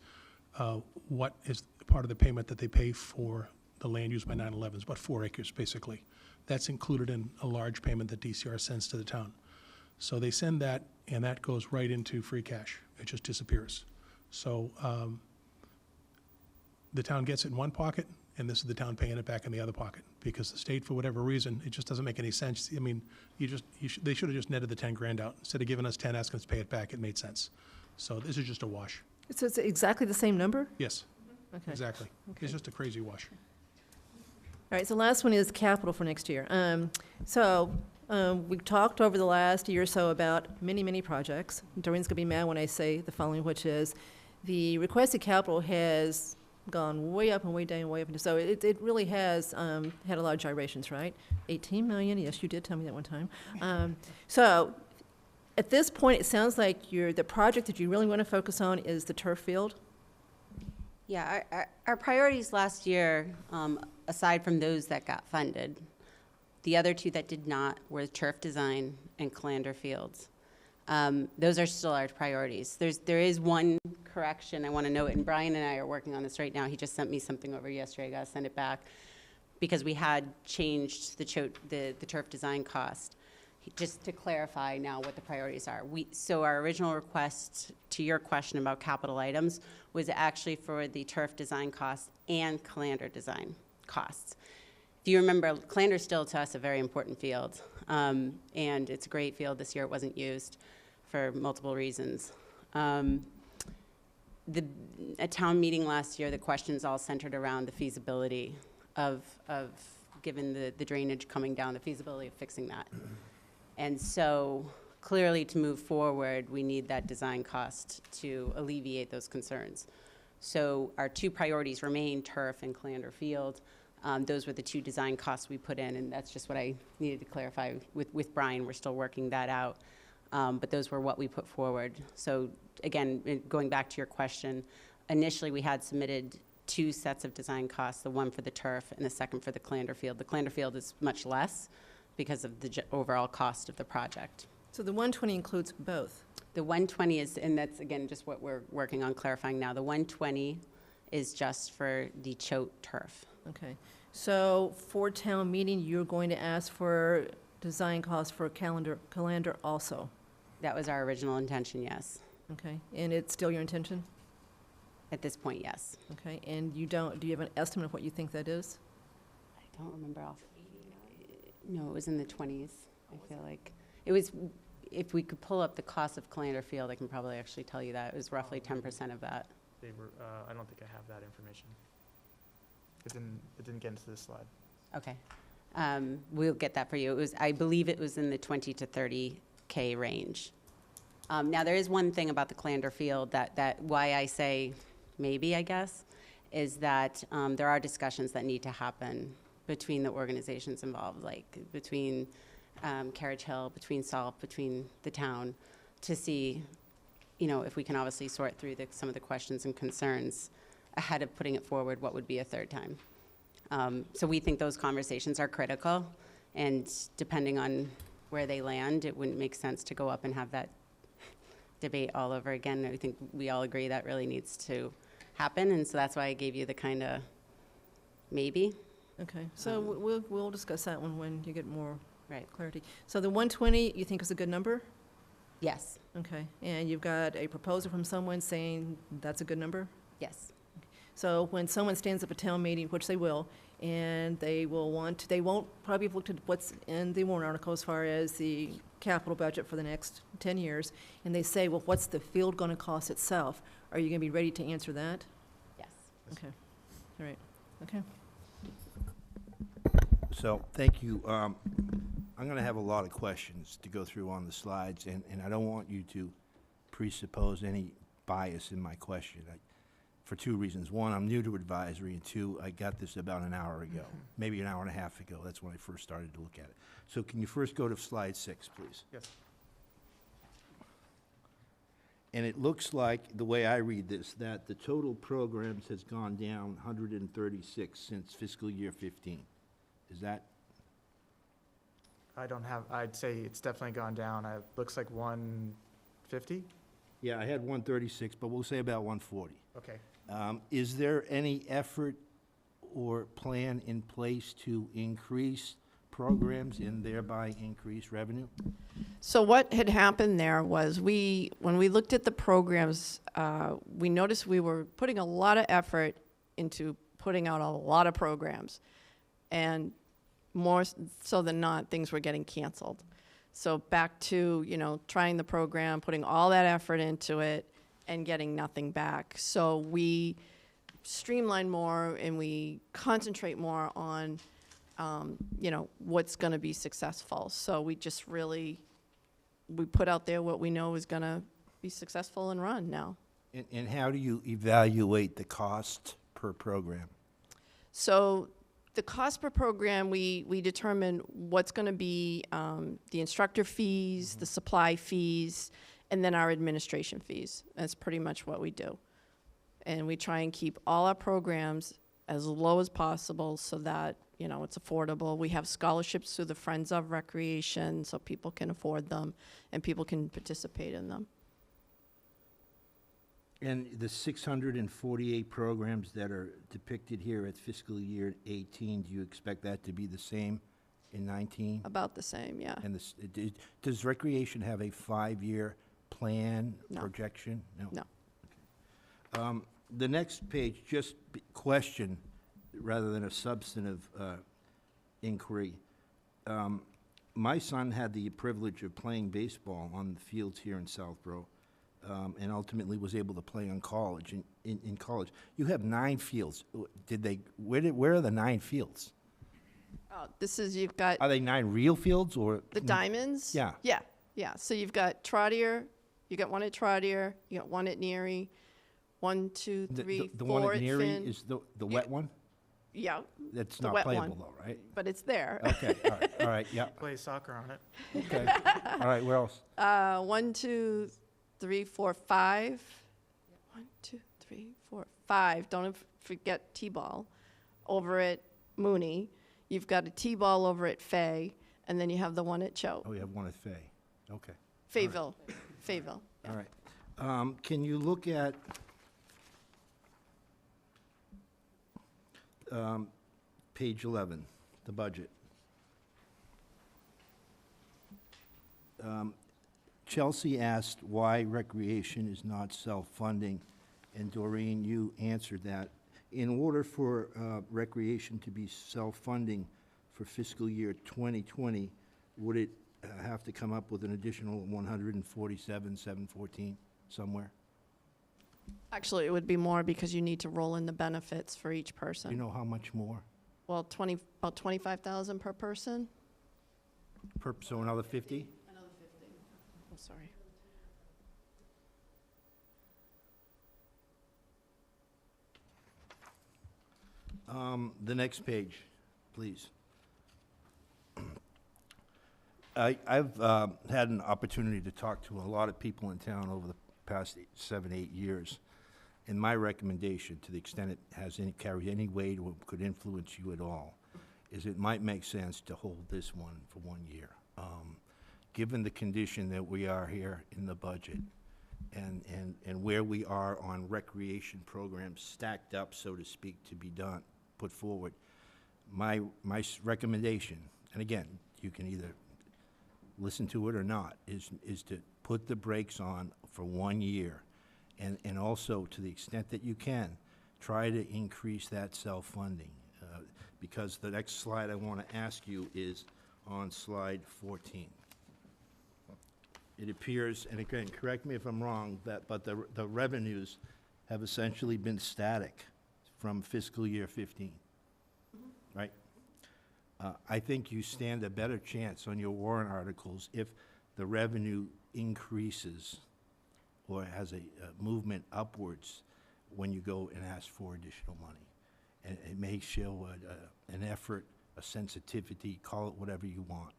what is part of the payment that they pay for the land used by 9/11, about 4 acres, basically. That's included in a large payment that DCR sends to the town. So they send that, and that goes right into free cash. It just disappears. So the town gets it in one pocket, and this is the town paying it back in the other pocket. Because the state, for whatever reason, it just doesn't make any sense. I mean, they should have just netted the 10 grand out. Instead of giving us 10, asking us to pay it back, it made sense. So this is just a wash. So it's exactly the same number? Yes, Okay. exactly. It's just a crazy wash. All right, so the last one is capital for next year. We've talked over the last year or so about many, many projects. Doreen's going to be mad when I say the following, which is the requested capital has gone way up and way down and way up. And so it really has had a lot of gyrations, right? 18 million, yes, you did tell me that one time. So at this point, it sounds like the project that you really want to focus on is the turf field. Yeah, our priorities last year, aside from those that got funded, the other two that did not were turf design and Calander Fields. Those are still our priorities. There is one correction I want to note, and Brian and I are working on this right now. He just sent me something over yesterday. I got to send it back because we had changed the turf design cost. Just to clarify now what the priorities are. So our original request to your question about capital items was actually for the turf design costs and Calander design costs. If you remember, Calander's still to us a very important field, and it's a great field. This year it wasn't used for multiple reasons. At town meeting last year, the questions all centered around the feasibility of given the drainage coming down, the feasibility of fixing that. And so clearly to move forward, we need that design cost to alleviate those concerns. So our two priorities remain turf and Calander Field. Those were the two design costs we put in, and that's just what I needed to clarify with Brian. We're still working that out. But those were what we put forward. So again, going back to your question, initially we had submitted 2 sets of design costs, the one for the turf and the second for the Calander Field. The Calander Field is much less because of the overall cost of the project. So the 120 includes both. The 120 is, and that's again just what we're working on clarifying now, the 120 is just for the Choate turf. Okay. So for town meeting, you're going to ask for design costs for Calander also? That was our original intention, yes. Okay, and it's still your intention? At this point, yes. Okay, and do you have an estimate of what you think that is? I don't remember off. No, it was in the 20s, I feel like. It was, if we could pull up the cost of Callander Field, I can probably actually tell you that. It was roughly 10% of that. They were, I don't think I have that information. It didn't get into this slide. Okay. We'll get that for you. It was, I believe it was in the 20 to 30K range. Now, there is one thing about the Callander Field that why I say maybe, I guess, is that there are discussions that need to happen between the organizations involved, like between Carriage Hill, between SALT, between the town, to see, if we can obviously sort through some of the questions and concerns ahead of putting it forward, what would be a third time. So we think those conversations are critical, and depending on where they land, it wouldn't make sense to go up and have that debate all over again. I think we all agree that really needs to happen, and so that's why I gave you the kind of maybe. Okay, so we'll discuss that one when you get more Right. clarity. So the 120, you think is a good number? Yes, Okay, and you've got a proposal from someone saying that's a good number? yes. So when someone stands up at town meeting, which they will, and they won't probably have looked at what's in the warrant article as far as the capital budget for the next 10 years, and they say, well, what's the field going to cost itself? Are you going to be ready to answer that? Yes. Okay, all right, okay. So, thank you. I'm going to have a lot of questions to go through on the slides, and I don't want you to presuppose any bias in my question, for two reasons. One, I'm new to advisory, and two, I got this about an hour ago, maybe an hour and a half ago. That's when I first started to look at it. So can you first go to slide 6, please? Yes. And it looks like, the way I read this, that the total programs has gone down 136 since fiscal year 15. Is that? I'd say it's definitely gone down. It looks like 150? Yeah, I had 136, but we'll say about 140. Okay. Is there any effort or plan in place to increase programs and thereby increase revenue? So what had happened there was when we looked at the programs, we noticed we were putting a lot of effort into putting out a lot of programs. And more so than not, things were getting canceled. So back to, trying the program, putting all that effort into it, and getting nothing back. So we streamline more and we concentrate more on, what's going to be successful. So we just we put out there what we know is going to be successful and run now. And how do you evaluate the cost per program? So the cost per program, we determine what's going to be the instructor fees, the supply fees, and then our administration fees. That's pretty much what we do. And we try and keep all our programs as low as possible so that, it's affordable. We have scholarships through the Friends of Recreation so people can afford them and people can participate in them. And the 648 programs that are depicted here at fiscal year 18, do you expect that to be the same in 19? About the same, yeah. And does recreation have a 5-year plan No. projection? No. Okay. The next page, just question rather than a substantive inquiry. My son had the privilege of playing baseball on the fields here in Southborough. And ultimately was able to play on college. In college, you have 9 fields. Where are the 9 fields? You've got Are they 9 real fields or? the diamonds. Yeah. Yeah. So you've got Trotter, you got one at Trotter, you got one at Neary, 1, 2, 3, The 4 one at at Neary Finn. is the wet one? Yeah, That's the not wet playable one. though, right? But it's there. Okay, all right, yeah, Play soccer on it. okay. All right, where else? 1, 2, 3, 4, 5. 1, 2, 3, 4, 5. Don't forget T-ball over at Mooney. You've got a T-ball over at Fay, and then you have the one at Choate. Oh, we have one at Fay. Okay, Fayville. Fayville. all right. Can you look at page 11, the budget? Chelsea asked why recreation is not self-funding, and Doreen, you answered that. In order for recreation to be self-funding for fiscal year 2020, would it have to come up with an additional 147,714 somewhere? Actually, it would be more because you need to roll in the benefits for each Do person. you know how much more? Well, about 25,000 per person? So another 50? Oh, sorry. The next page, please. I've had an opportunity to talk to a lot of people in town over the past 7, 8 years, and my recommendation, to the extent it carries any weight or could influence you at all, is it might make sense to hold this one for 1 year. Given the condition that we are here in the budget, and where we are on recreation programs stacked up, so to speak, to be done, put forward, my recommendation, and again, you can either listen to it or not, is to put the brakes on for 1 year, and also, to the extent that you can, try to increase that self-funding, because the next slide I want to ask you is on slide 14. It appears, and again, correct me if I'm wrong, but the revenues have essentially been static from fiscal year 15, right? I think you stand a better chance on your warrant articles if the revenue increases or has a movement upwards when you go and ask for additional money. And it may show an effort, a sensitivity, call it whatever you want.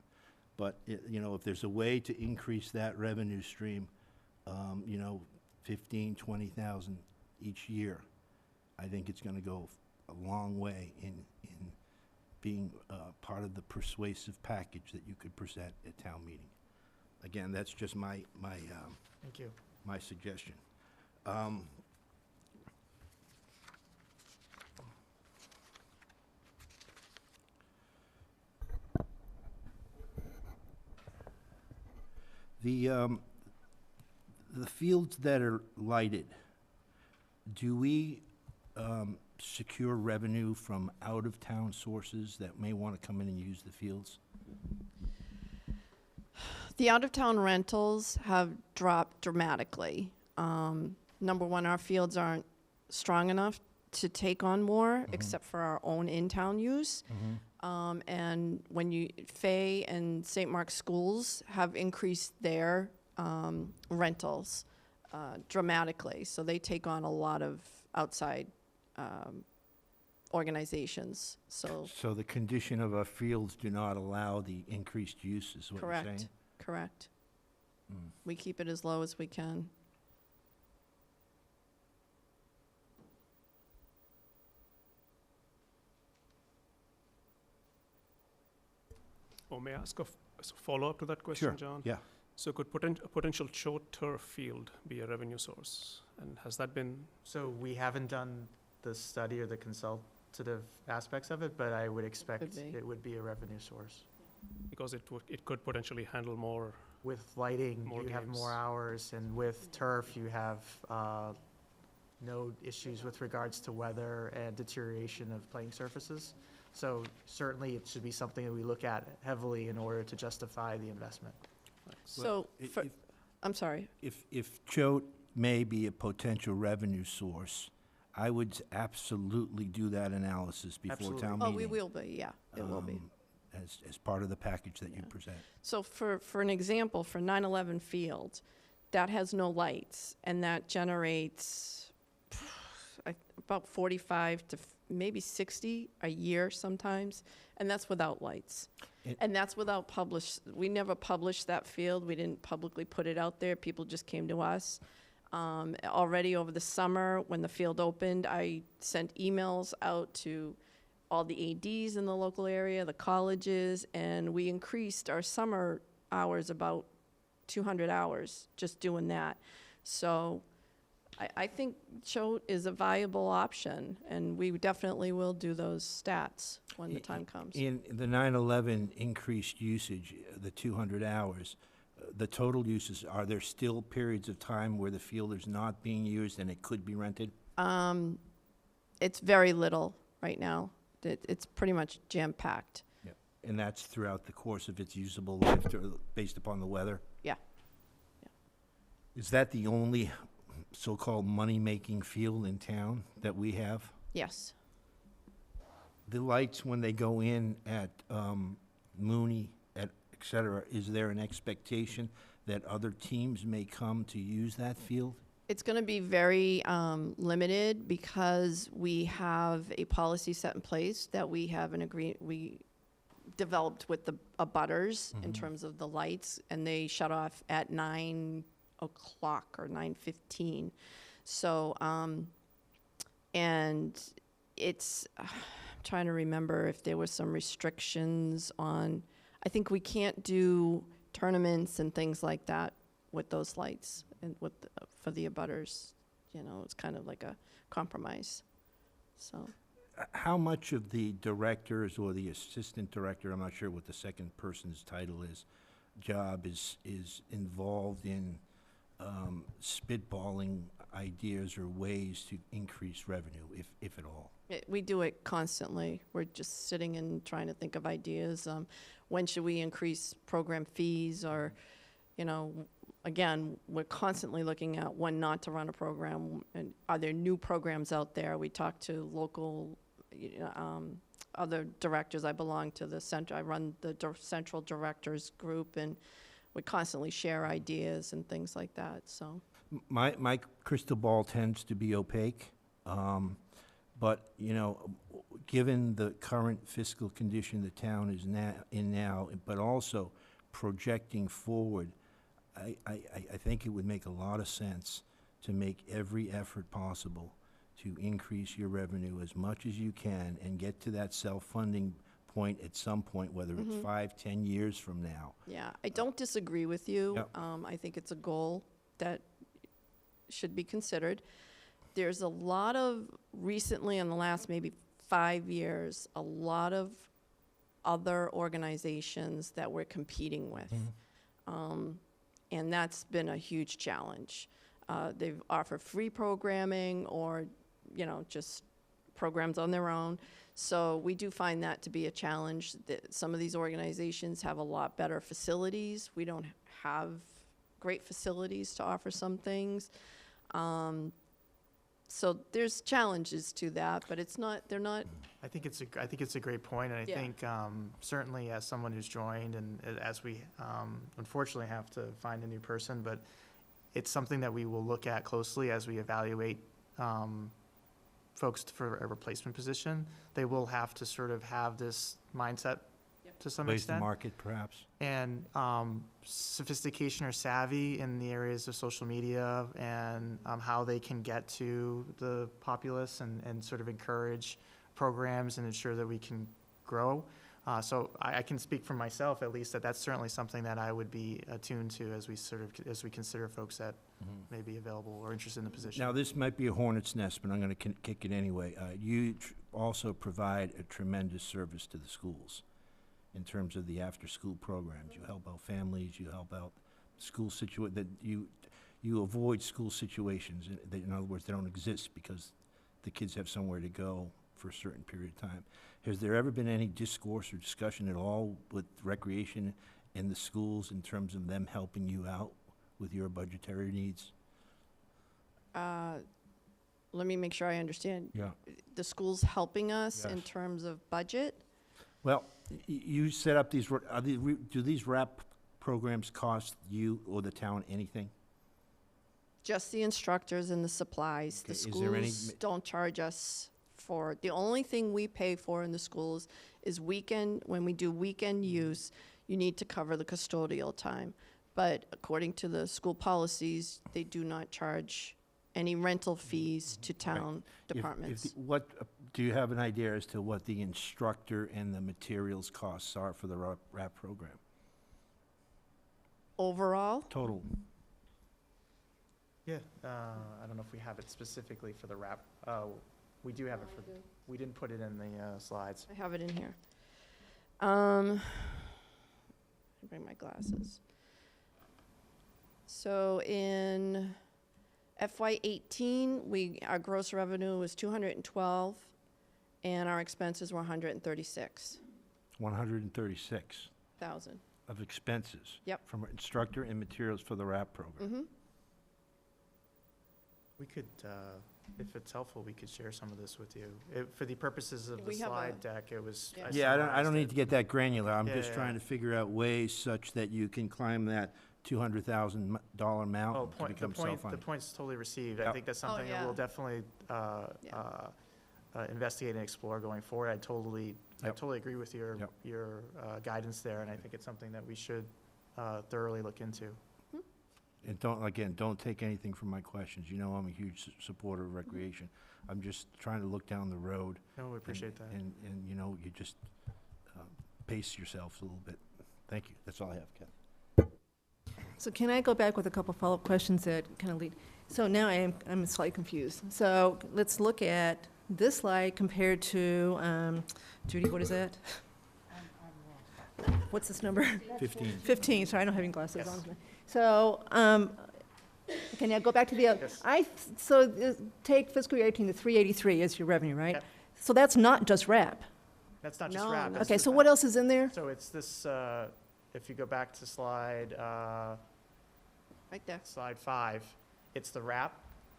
But, you know, if there's a way to increase that revenue stream, you know, 15, 20,000 each year, I think it's going to go a long way in being part of the persuasive package that you could present at town meeting. Again, that's just my Thank you. my suggestion. The fields that are lighted, do we secure revenue from out-of-town sources that may want to come in and use the fields? The out-of-town rentals have dropped dramatically. Number one, our fields aren't strong enough to take on more, except for our own in-town use. And when Fay and St. Mark's schools have increased their rentals dramatically, so they take on a lot of outside organizations. So the condition of our fields do not allow the increased use, is what you're saying? Correct. We keep it as low as we can. Or may I ask a follow-up to that question, Sure, John? yeah. So could a potential short turf field be a revenue source? And has that been, So we haven't done the study or the consultative aspects of it, but I would expect be. it would be a revenue source. because it could potentially handle more? With lighting, More you have games. more hours, and with turf, you have no issues with regards to weather and deterioration of playing surfaces. So certainly, it should be something that we look at heavily in order to justify the investment. So, I'm sorry. If Choate may be a potential revenue source, I would absolutely do that analysis before Absolutely. town Oh, meeting. we will be, yeah, it will be. As part of the package that you Yeah. present. So for an example, for 9/11 Field, that has no lights, and that generates about 45 to maybe 60 a year sometimes, and that's without lights. And that's without we never published that field. We didn't publicly put it out there. People just came to us. Already over the summer, when the field opened, I sent emails out to all the ADs in the local area, the colleges, and we increased our summer hours about 200 hours just doing that. So I think Choate is a viable option, and we definitely will do those stats when the time comes. In the 9/11 increased usage, the 200 hours, the total uses, are there still periods of time where the field is not being used and it could be rented? It's very little right now. It's pretty much jam-packed. And that's throughout the course of its usable life, based upon the weather? Yeah. Is that the only so-called money-making field in town that we have? Yes. The lights, when they go in at Mooney, et cetera, is there an expectation that other teams may come to use that field? It's going to be very limited because we have a policy set in place that we have we developed with the abutters in terms of the lights, and they shut off at 9 o'clock or 9:15. So, and it's, I'm trying to remember if there was some restrictions on, I think we can't do tournaments and things like that with those lights and for the abutters. You know, it's kind of like a compromise, so. How much of the director's or the assistant director, I'm not sure what the second person's title is, job is involved in spitballing ideas or ways to increase revenue, if at all? We do it constantly. We're just sitting and trying to think of ideas. When should we increase program fees, or, you know, again, we're constantly looking at when not to run a program, and are there new programs out there? We talk to local, other directors. I belong to the center. I run the central directors group, and we constantly share ideas and things like that. So My crystal ball tends to be opaque, but, you know, given the current fiscal condition the town is now, but also projecting forward, I think it would make a lot of sense to make every effort possible to increase your revenue as much as you can and get to that self-funding point at some point, whether it's 5, 10 years from now. yeah, I don't disagree with you. Yep. I think it's a goal that should be considered. There's a lot of, recently in the last maybe 5 years, a lot of other organizations that we're competing with. And that's been a huge challenge. They've offered free programming or, you know, just programs on their own. So we do find that to be a challenge. Some of these organizations have a lot better facilities. We don't have great facilities to offer some things. So there's challenges to that, but it's not, they're not, I think it's a great point, and I Yeah. think certainly as someone who's joined, and as we unfortunately have to find a new person, but it's something that we will look at closely as we evaluate folks for a replacement position. They will have to sort of have this mindset to some Ways to extent. market, perhaps. And sophistication or savvy in the areas of social media and how they can get to the populace and sort of encourage programs and ensure that we can grow. So I can speak for myself, at least, that's certainly something that I would be attuned to as we consider folks that may be available or interested in the position. Now, this might be a hornet's nest, but I'm going to kick it anyway. You also provide a tremendous service to the schools in terms of the after-school programs. You help out families, you help out school that you avoid school situations. In other words, they don't exist because the kids have somewhere to go for a certain period of time. Has there ever been any discourse or discussion at all with recreation in the schools in terms of them helping you out with your budgetary needs? let me make sure I understand. Yeah. The school's helping us in Yes. terms of budget? Well, you set up these, do these RAP programs cost you or the town anything? Just the instructors and the supplies. The Okay, is there any schools don't charge us for, the only thing we pay for in the schools is when we do weekend use, you need to cover the custodial time. But according to the school policies, they do not charge any rental fees to town departments. Do you have an idea as to what the instructor and the materials costs are for the RAP program? Overall, Total. Yeah, I don't know if we have it specifically for the wrap. We do have it for, we didn't put it in the slides. I have it in here. Let me bring my glasses. So in FY '18, our gross revenue was 212, and our expenses were 136,000. 136 of expenses. Yep. From instructor and materials for the RAP program. Mm-hmm. We could, if it's helpful, we could share some of this with you. For the purposes of the We have slide deck, it was. Yeah. Yeah, I don't summarized need it. to get that granular. I'm Yeah, just yeah, trying yeah. to figure out ways such that you can climb that $200,000 Oh, amount to point, the become point, the self-funded. point's totally received. I Yep. think that's Oh, something that yeah. we'll definitely, investigate and explore going forward. I totally Yep. agree with your, Yep. your, guidance there, and I think it's something that we should, thoroughly look into. And don't take anything from my questions. You know I'm a huge supporter of recreation. I'm just trying to look down the road. No, we and- appreciate that. And, you know, you just pace yourself a little bit. Thank you. That's all I have, Kevin. So can I go back with a couple follow-up questions that kind of lead? So now I'm slightly confused. So let's look at this slide compared to, Judy, what is that? What's this number? 15. 15, sorry, I don't have any glasses Yes. on. So, okay, now go back to the, Yes. take fiscal year 18, the 383 is your revenue, right? Yep. So that's not just RAP. That's not just No, RAP. no. that's Okay, the- so what else is in there? So it's this, if you go back to slide, Right there. slide 5, it's the RAP,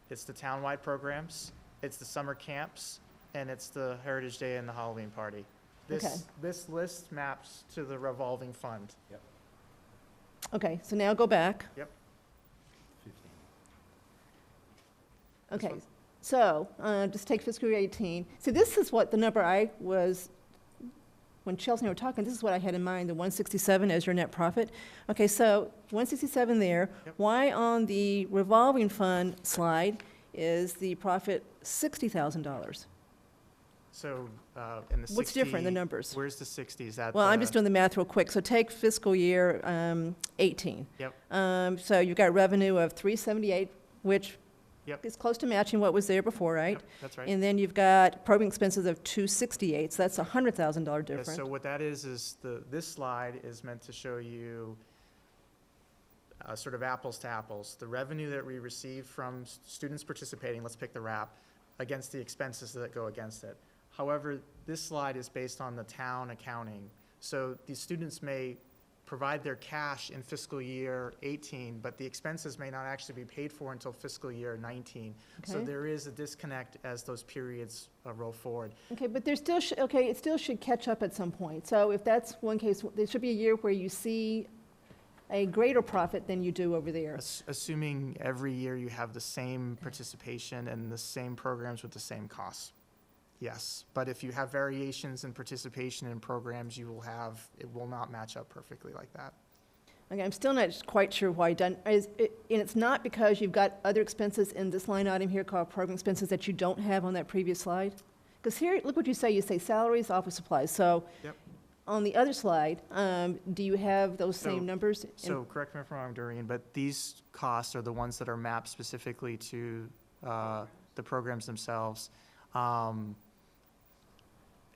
it's the townwide programs, it's the summer camps, and it's the Heritage Day and the Halloween party. Okay. This list maps to the revolving fund. Okay, so now go back. 15. This Okay, one? so, just take fiscal year 18. So this is what the number I was, when Chelsea and I were talking, this is what I had in mind, the 167 as your net profit. Okay, so 167 there. Yep. Why on the revolving fund slide is the profit $60,000? So, in the 60. What's different, the numbers? Where's the 60? Is that Well, I'm the- just doing the math real quick. So take fiscal year 18. Yep. So you've got revenue of 378, which Yep. is close to matching what was there before, right? Yep, that's right. And then you've got probing expenses of 268, so that's a $100,000 Yes, difference. so what that is this slide is meant to show you sort of apples to apples. The revenue that we receive from students participating, let's pick the RAP, against the expenses that go against it. However, this slide is based on the town accounting. So these students may provide their cash in fiscal year 18, but the expenses may not actually be paid for until fiscal year 19. So Okay. there is a disconnect as those periods roll forward. Okay, but there's still, okay, it still should catch up at some point. So if that's one case, there should be a year where you see a greater profit than you do over there. Assuming every year you have the same participation and the same programs with the same costs. Yes, but if you have variations in participation in programs, it will not match up perfectly like that. Okay, I'm still not quite sure why done, and it's not because you've got other expenses in this line item here called program expenses that you don't have on that previous slide? Because here, look what you say salaries, office supplies. So Yep. on the other slide, do you have those So- same numbers? So correct me if I'm wrong, Doreen, but these costs are the ones that are mapped specifically to the programs themselves.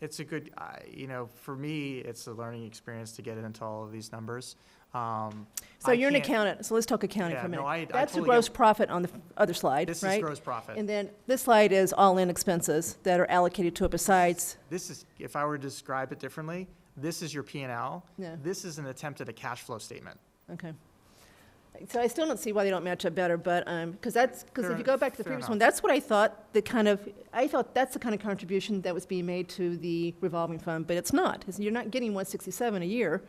It's a good, for me, it's a learning experience to get into all of these numbers. So you're an accountant, so let's talk accounting Yeah, for a minute. no, I That's the totally gross get- profit on the other slide, This is right? gross profit. And then this slide is all-in expenses that are allocated to it besides, This is, if I were to describe it differently, this is your P and L. Yeah. This is an attempt at a cash flow statement. okay. So I still don't see why they don't match up better, but, because if you go back to the Fair previous enough. one, that's what I thought, I thought that's the kind of contribution that was being made to the revolving fund, but it's not. You're not getting 167 a year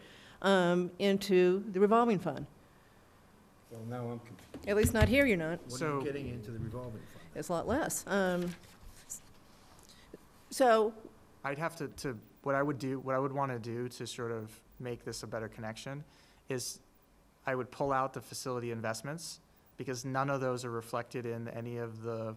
into the revolving fund. Well, now I'm confused. At least not here, you're not. What are So- you getting into the revolving fund? It's a lot less. So, I'd have to, what I would want to do to sort of make this a better connection is I would pull out the facility investments because none of those are reflected in any of the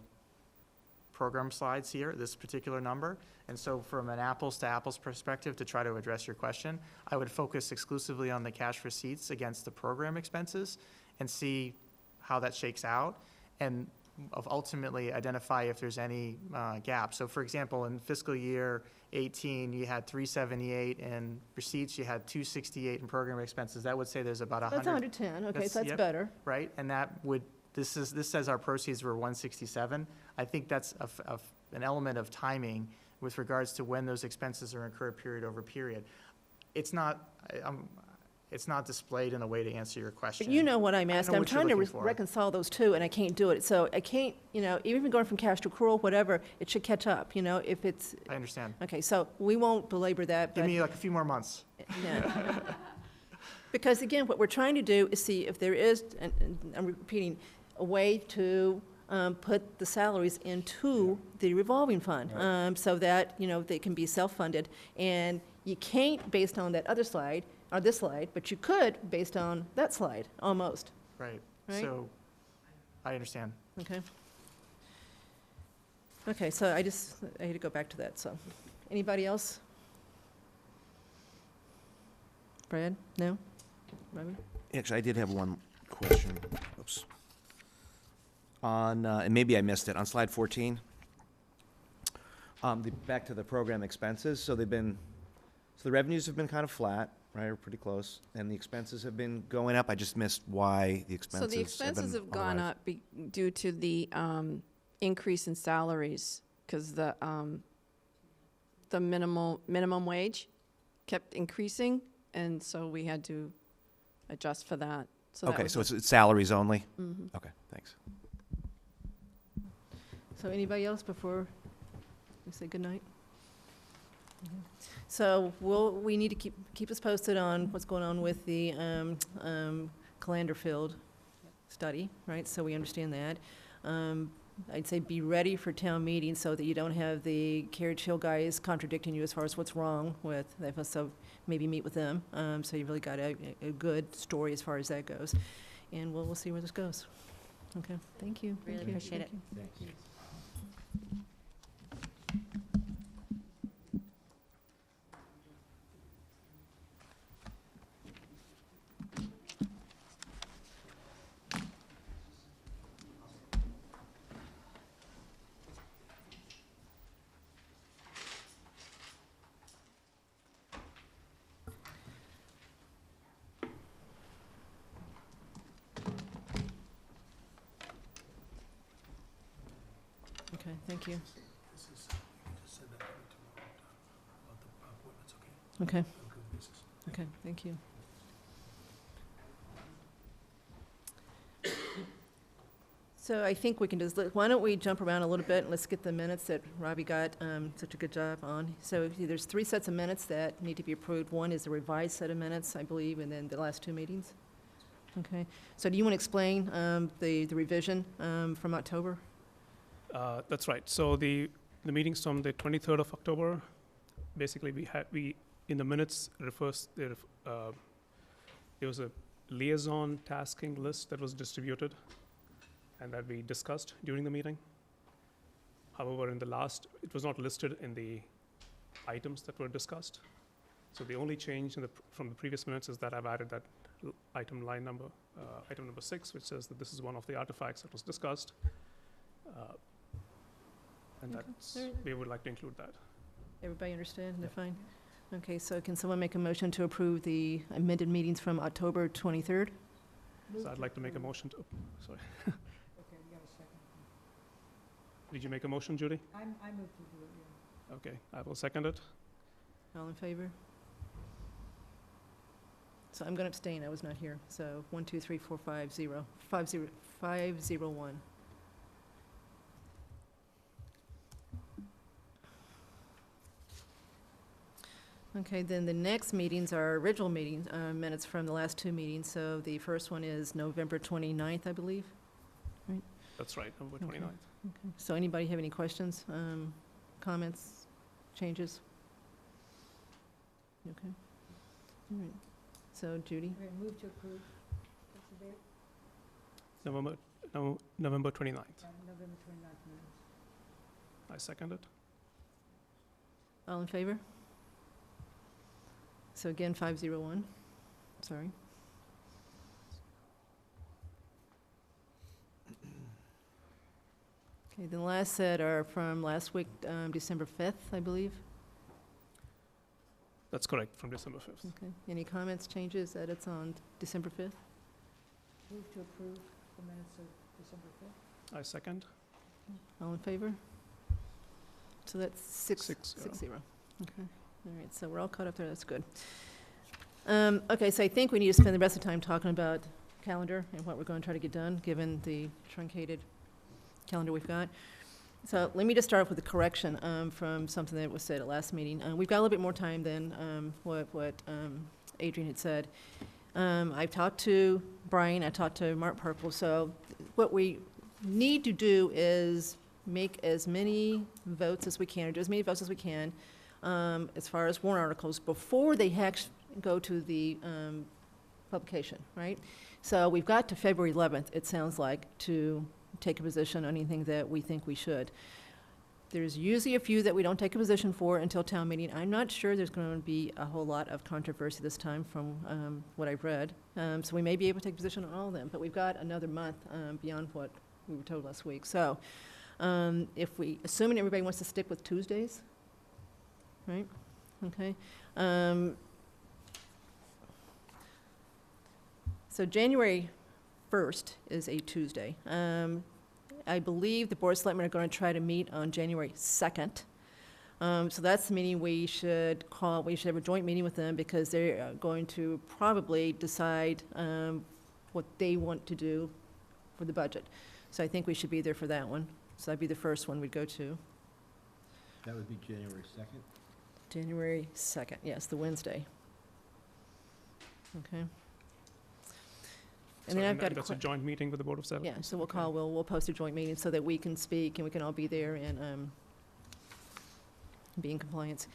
program slides here, this particular number. And so from an apples to apples perspective, to try to address your question, I would focus exclusively on the cash receipts against the program expenses and see how that shakes out. And ultimately identify if there's any gaps. So for example, in fiscal year 18, you had 378 in receipts, you had 268 in program expenses. That would say there's about 100. That's 110, okay, so that's Yep, better. right? And that would, this says our proceeds were 167. I think that's an element of timing with regards to when those expenses are incurred period over period. It's not, it's not displayed in a way to answer your question. But you know what I'm I know asking. I'm what you're trying to looking for. reconcile those two, and I can't do it. So I can't, even going from cash to accrual, whatever, it should catch up, if it's, I understand. okay, so we won't belabor that, but. Give me like a few more months. Yeah. Because again, what we're trying to do is see if there is, and I'm repeating, a way to put the salaries into the revolving fund, so that, they can be self-funded. And you can't based on that other slide, or this slide, but you could based on that slide, almost, Right. Right? So, I understand. okay? Okay, so I had to go back to that, so. Anybody else? Brad? No? Robbie? Actually, I did have one question. Oops. On, and maybe I missed it, on slide 14, back to the program expenses, so the revenues have been kind of flat, right, or pretty close, and the expenses have been going up. I just missed why the So expenses the expenses have gone up due to the increase in salaries, because the minimum wage kept increasing, and so we had to adjust for that. So that Okay, was so it. it's salaries only? Mhm. Okay, thanks. So anybody else before we say goodnight? So we need to keep us posted on what's going on with the Calander Field study, right? So we understand that. I'd say be ready for town meeting so that you don't have the Carriage Hill guys contradicting you as far as what's wrong with that. So maybe meet with them. So you've really got a good story as far as that goes. And we'll see where this goes. Okay, thank you. Really Thank you. appreciate it. Thank you. Okay, thank you. Okay. Okay, thank you. So I think we can just, why don't we jump around a little bit and let's get the minutes that Robbie got such a good job on. So there's 3 sets of minutes that need to be approved. One is a revised set of minutes, I believe, and then the last 2 meetings. Okay, so do you want to explain the revision from October? That's right. So the meetings from the 23rd of October, basically we in the minutes refers there was a liaison tasking list that was distributed and that we discussed during the meeting. However, it was not listed in the items that were discussed. So the only change from the previous minutes is that I've added that item number 6, which says that this is one of the artifacts that was discussed. And Okay. that's, we would like to include that. Everybody understand? They're fine? Okay, so can someone make a motion to approve the amended meetings from October 23rd? So I'd like to make a motion to, sorry. Okay, you got a second? Did you make a motion, Judy? I moved to do it, yeah. Okay, I will second it. All in favor? So I'm going to abstain, I was not here. So 1, 2, 3, 4, 5, 0. 501. Okay, then the next meetings are original meetings, minutes from the last 2 meetings. So the first one is November 29th, I believe. That's right, November Okay. 29th. Okay. So anybody have any questions, comments, changes? Okay. All right. So Judy? Move to approve. What's the date? November 29th. November 29th minutes. I second it. All in favor? So again, 501. Sorry. Okay, the last set are from last week, December 5th, I believe. That's correct, from December 5th. Okay. Any comments, changes, edits on December 5th? Move to approve the minutes of December 5th. I second. All in favor? So that's six 6-0. 6-0. Okay, all right, so we're all caught up there, that's good. Okay, so I think we need to spend the rest of the time talking about calendar and what we're going to try to get done, given the truncated calendar we've got. So let me just start off with a correction from something that was said at last meeting. We've got a little bit more time than what Adrian had said. I've talked to Brian, I talked to Mark Purple, so what we need to do is make as many votes as we can, or do as many votes as we can, as far as warrant articles, before they go to the publication, right? So we've got to February 11th, it sounds like, to take a position on anything that we think we should. There's usually a few that we don't take a position for until town meeting. I'm not sure there's going to be a whole lot of controversy this time from what I've read. So we may be able to take a position on all of them, but we've got another month beyond what we were told last week. So if we, assuming everybody wants to stick with Tuesdays, right? Okay. So January 1st is a Tuesday. I believe the Board of Selectmen are going to try to meet on January 2nd. So that's the meeting we should call. We should have a joint meeting with them because they're going to probably decide what they want to do for the budget. So I think we should be there for that one. So that'd be the first one we'd go to. That would be January 2nd? January 2nd, yes, the Wednesday. Okay. And then I've got a That's a joint meeting with the Board of Selectmen? Yeah, so we'll post a joint meeting so that we can speak and we can all be there and be in compliance.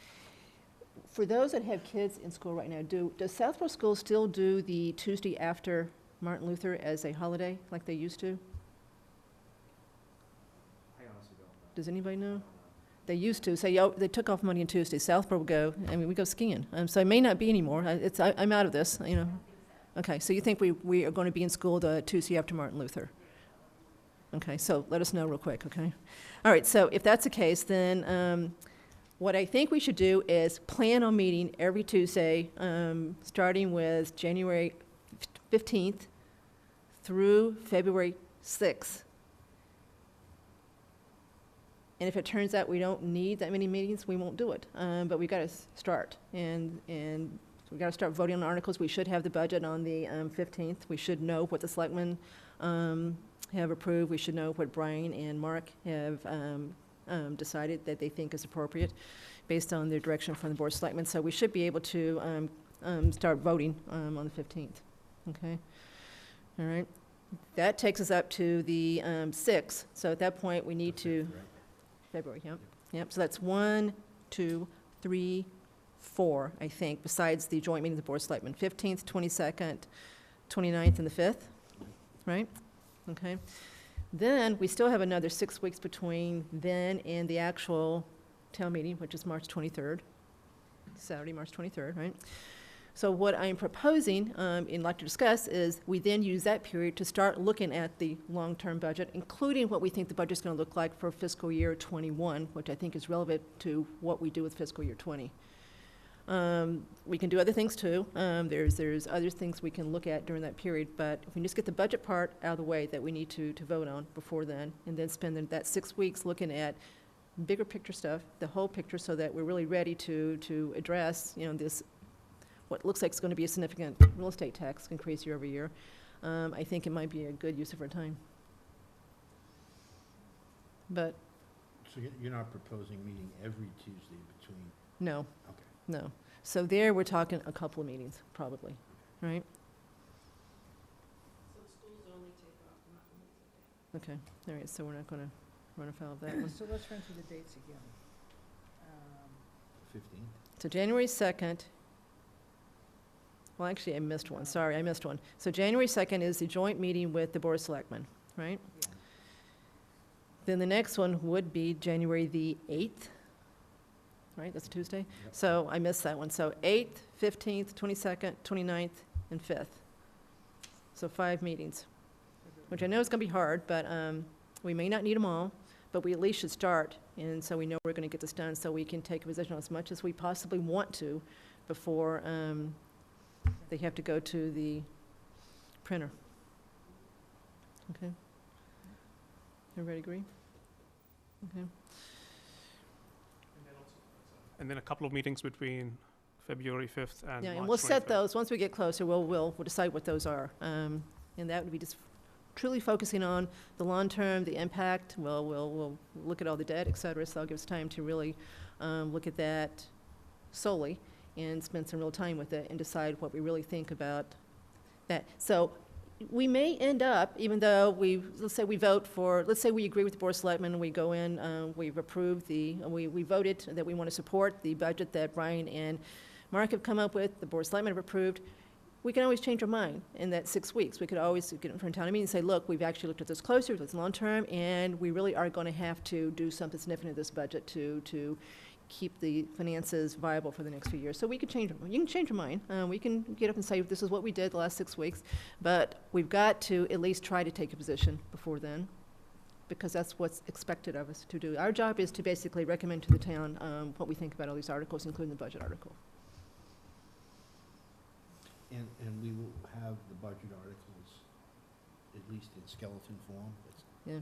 For those that have kids in school right now, does Southborough School still do the Tuesday after Martin Luther as a holiday like they used to? I honestly don't know. Does anybody know? They used to, say, oh, they took off Monday and Tuesday. Southborough would go, I mean, we go skiing. So it may not be anymore. I'm out of this, you know. Okay, so you think we are going to be in school the Tuesday after Martin Luther? Okay, so let us know real quick, okay? All right, so if that's the case, then what I think we should do is plan on meeting every Tuesday, starting with January 15th through February 6th. And if it turns out we don't need that many meetings, we won't do it. But we've got to start. And we've got to start voting on articles. We should have the budget on the 15th. We should know what the selectmen have approved. We should know what Brian and Mark have decided that they think is appropriate based on their direction from the Board of Selectmen. So we should be able to start voting on the 15th. Okay? All right. That takes us up to the 6th. So at that point, we need to... February, yep. Yep, so that's 1, 2, 3, 4, I think, besides the joint meeting of the Board of Selectmen. 15th, 22nd, 29th, and the 5th, right? Okay. Then we still have another 6 weeks between then and the actual town meeting, which is March 23rd, Saturday, March 23rd, right? So what I'm proposing and like to discuss is we then use that period to start looking at the long-term budget, including what we think the budget's going to look like for fiscal year 21, which I think is relevant to what we do with fiscal year 20. We can do other things too. There's other things we can look at during that period, but if we just get the budget part out of the way that we need to vote on before then, and then spend that 6 weeks looking at bigger picture stuff, the whole picture, so that we're really ready to address, you know, this what looks like it's going to be a significant real estate tax increase year over year. I think it might be a good use of our time. But So you're not proposing meeting every Tuesday between? no, Okay. no. So there we're talking a couple of meetings, probably, right? So schools only take off Martin Luther Day. Okay, all right, so we're not going to run afoul of that one. So let's run through the dates again. 15th? So January 2nd, well, actually, I missed one. Sorry, I missed one. So January 2nd is the joint meeting with the Board of Selectmen, right? Yeah. Then the next one would be January the 8th, right? That's a Tuesday? Yep. So I missed that one. So 8th, 15th, 22nd, 29th, and 5th. So 5 meetings, which I know is going to be hard, but we may not need them all. but we at least should start, and so we know we're going to get this done, so we can take a position as much as we possibly want to before they have to go to the printer. Okay? Everybody agree? Okay. And then a couple of meetings between February 5th and Yeah, March and we'll set 25th. those, once we get closer, we'll decide what those are. And that would be just truly focusing on the long term, the impact. We'll look at all the debt, et cetera, so that'll give us time to really look at that solely and spend some real time with it and decide what we really think about that. So we may end up, even though let's say we vote for, let's say we agree with the Board of Selectmen, we go in, we've approved we voted that we want to support the budget that Brian and Mark have come up with, the Board of Selectmen have approved. We can always change our mind in that 6 weeks. We could always get in front of town meeting and say, look, we've actually looked at this closer, it's long-term, and we really are going to have to do something significant in this budget to keep the finances viable for the next few years. So we could change, you can change your mind. We can get up and say, this is what we did the last 6 weeks, but we've got to at least try to take a position before then, because that's what's expected of us to do. Our job is to basically recommend to the town what we think about all these articles, including the budget article. And we will have the budget articles, at least in skeleton form? Yeah.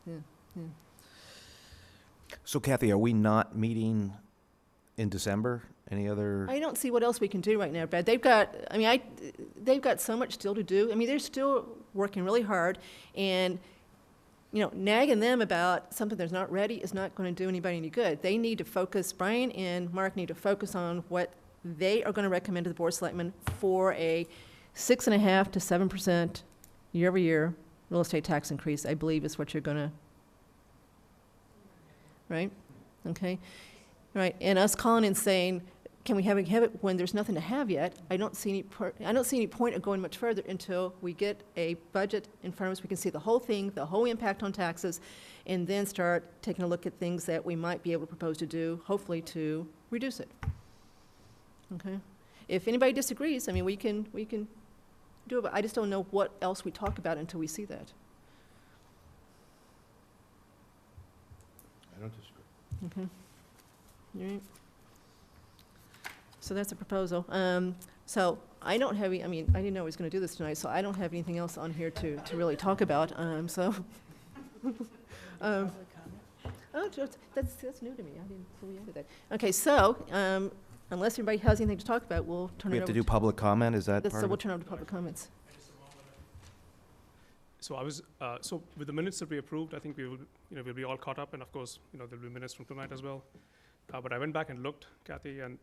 Okay. Yeah. So Kathy, are we not meeting in December? Any other? I don't see what else we can do right now, Brad. They've got so much still to do. I mean, they're still working really hard, and, nagging them about something that's not ready is not going to do anybody any good. They need to focus, Brian and Mark need to focus on what they are going to recommend to the Board of Selectmen for a 6.5% to 7% year-over-year real estate tax increase, I believe is what you're going to, right? Okay. Right. And us calling and saying, can we have it when there's nothing to have yet? I don't see any point of going much further until we get a budget in front of us. We can see the whole thing, the whole impact on taxes, and then start taking a look at things that we might be able to propose to do, hopefully to reduce it. Okay. If anybody disagrees, I mean, we can do it, but I just don't know what else we talk about until we see that. I don't disagree. Okay. All right. So that's a proposal. So I don't have, I didn't know I was going to do this tonight, so I don't have anything else on here to really talk about, so. Oh, that's new to me. I didn't fully into that. Okay, so, unless anybody has anything to talk about, we'll turn it over. We have to do public comment, is that part So of we'll it? turn over to public comments. So so with the minutes that we approved, I think we'll be all caught up, and of course, there'll be minutes from tonight as well. But I went back and looked, Kathy, and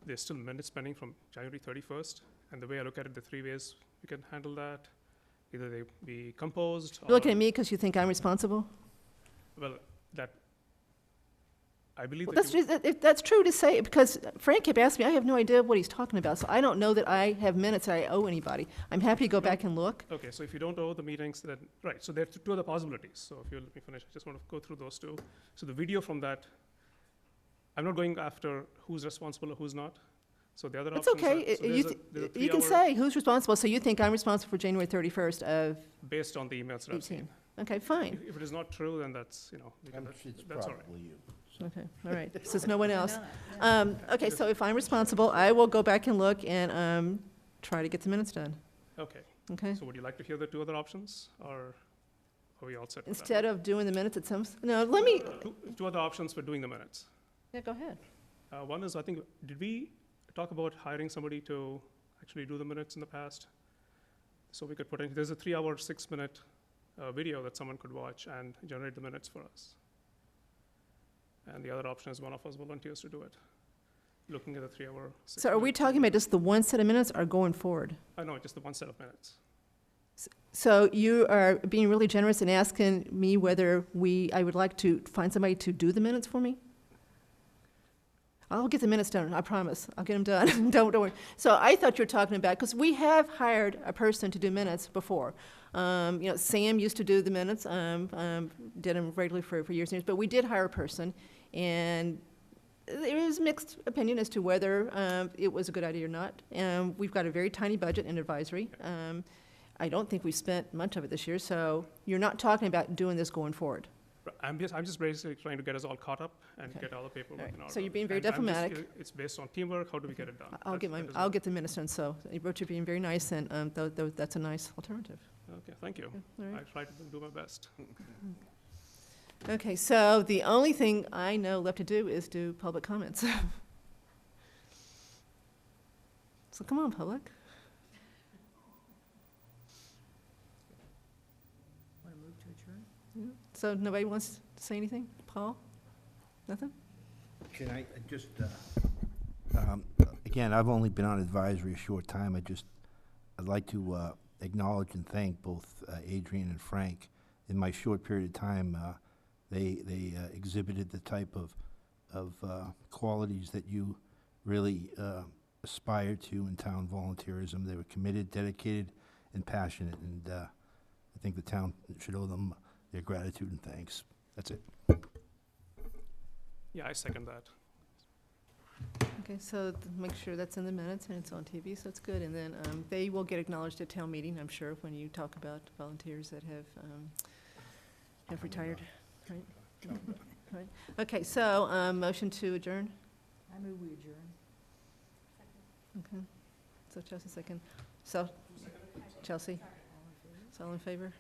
there's still minutes pending from January 31st. And the way I look at it, the 3 ways we can handle that, either they be composed. You're looking at me because you think I'm responsible? Well, that, I believe Well, that that's true to say, because Frank kept asking me, I have no idea what he's talking about, so I don't know that I have minutes that I owe anybody. I'm happy to go back and look. Okay, so if you don't owe the meetings, then, right, so there are two other possibilities. So if you'll let me finish, I just want to go through those two. So the video from that, I'm not going after who's responsible or who's not. So the other It's options okay. are, so there's a You can 3-hour say who's responsible, so you think I'm responsible for January 31st of based on the emails that I've 18. seen. Okay, fine. If it is not true, then that's, It's that's all right. probably you. So. Okay, all right. So there's no one else. Okay, so if I'm responsible, I will go back and look and try to get the minutes done. Okay, Okay? so would you like to hear the two other options, or are we all set with that? Instead of doing the minutes at no, let me, Two other options for doing the minutes. yeah, go ahead. One is, I think, did we talk about hiring somebody to actually do the minutes in the past? So we could there's a 3-hour, 6-minute video that someone could watch and generate the minutes for us. And the other option is one of us volunteers to do it, looking at the 3-hour, 6-minute. So are we talking about just the one set of minutes or going forward? No, just the one set of minutes. So you are being really generous and asking me whether I would like to find somebody to do the minutes for me? I'll get the minutes done, I promise. I'll get them done. Don't worry. So I thought you were talking about, because we have hired a person to do minutes before. Sam used to do the minutes, did them regularly for years and years, but we did hire a person, and there is mixed opinion as to whether it was a good idea or not. We've got a very tiny budget in advisory. I don't think we've spent much of it this year, so you're not talking about doing this going forward. I'm just basically trying to get us all caught up and Okay. get all the paperwork All right. in order. So you're being very And I'm just- diplomatic. It's based on teamwork, how do we get it done? I'll get the minutes done, so Rich, you're being very nice, and that's a nice alternative. Okay, thank you. All right. I try to do my best. Okay, so the only thing I know left to do is do public comments. So come on, public. Want to move to adjourn? Yeah. So nobody wants to say anything? Paul? Nothing? Can I just, again, I've only been on advisory a short time. I'd like to acknowledge and thank both Adrian and Frank. In my short period of time, they exhibited the type of qualities that you really aspire to in town volunteerism. They were committed, dedicated, and passionate, and I think the town should owe them their gratitude and thanks. That's it. Yeah, I second that. Okay, so make sure that's in the minutes and it's on TV, so it's good. And then they will get acknowledged at town meeting, I'm sure, when you talk about volunteers that have retired, right? Right. Okay, so motion to adjourn? I move we adjourn. Okay. So Chelsea second. So, Chelsea? So all in favor?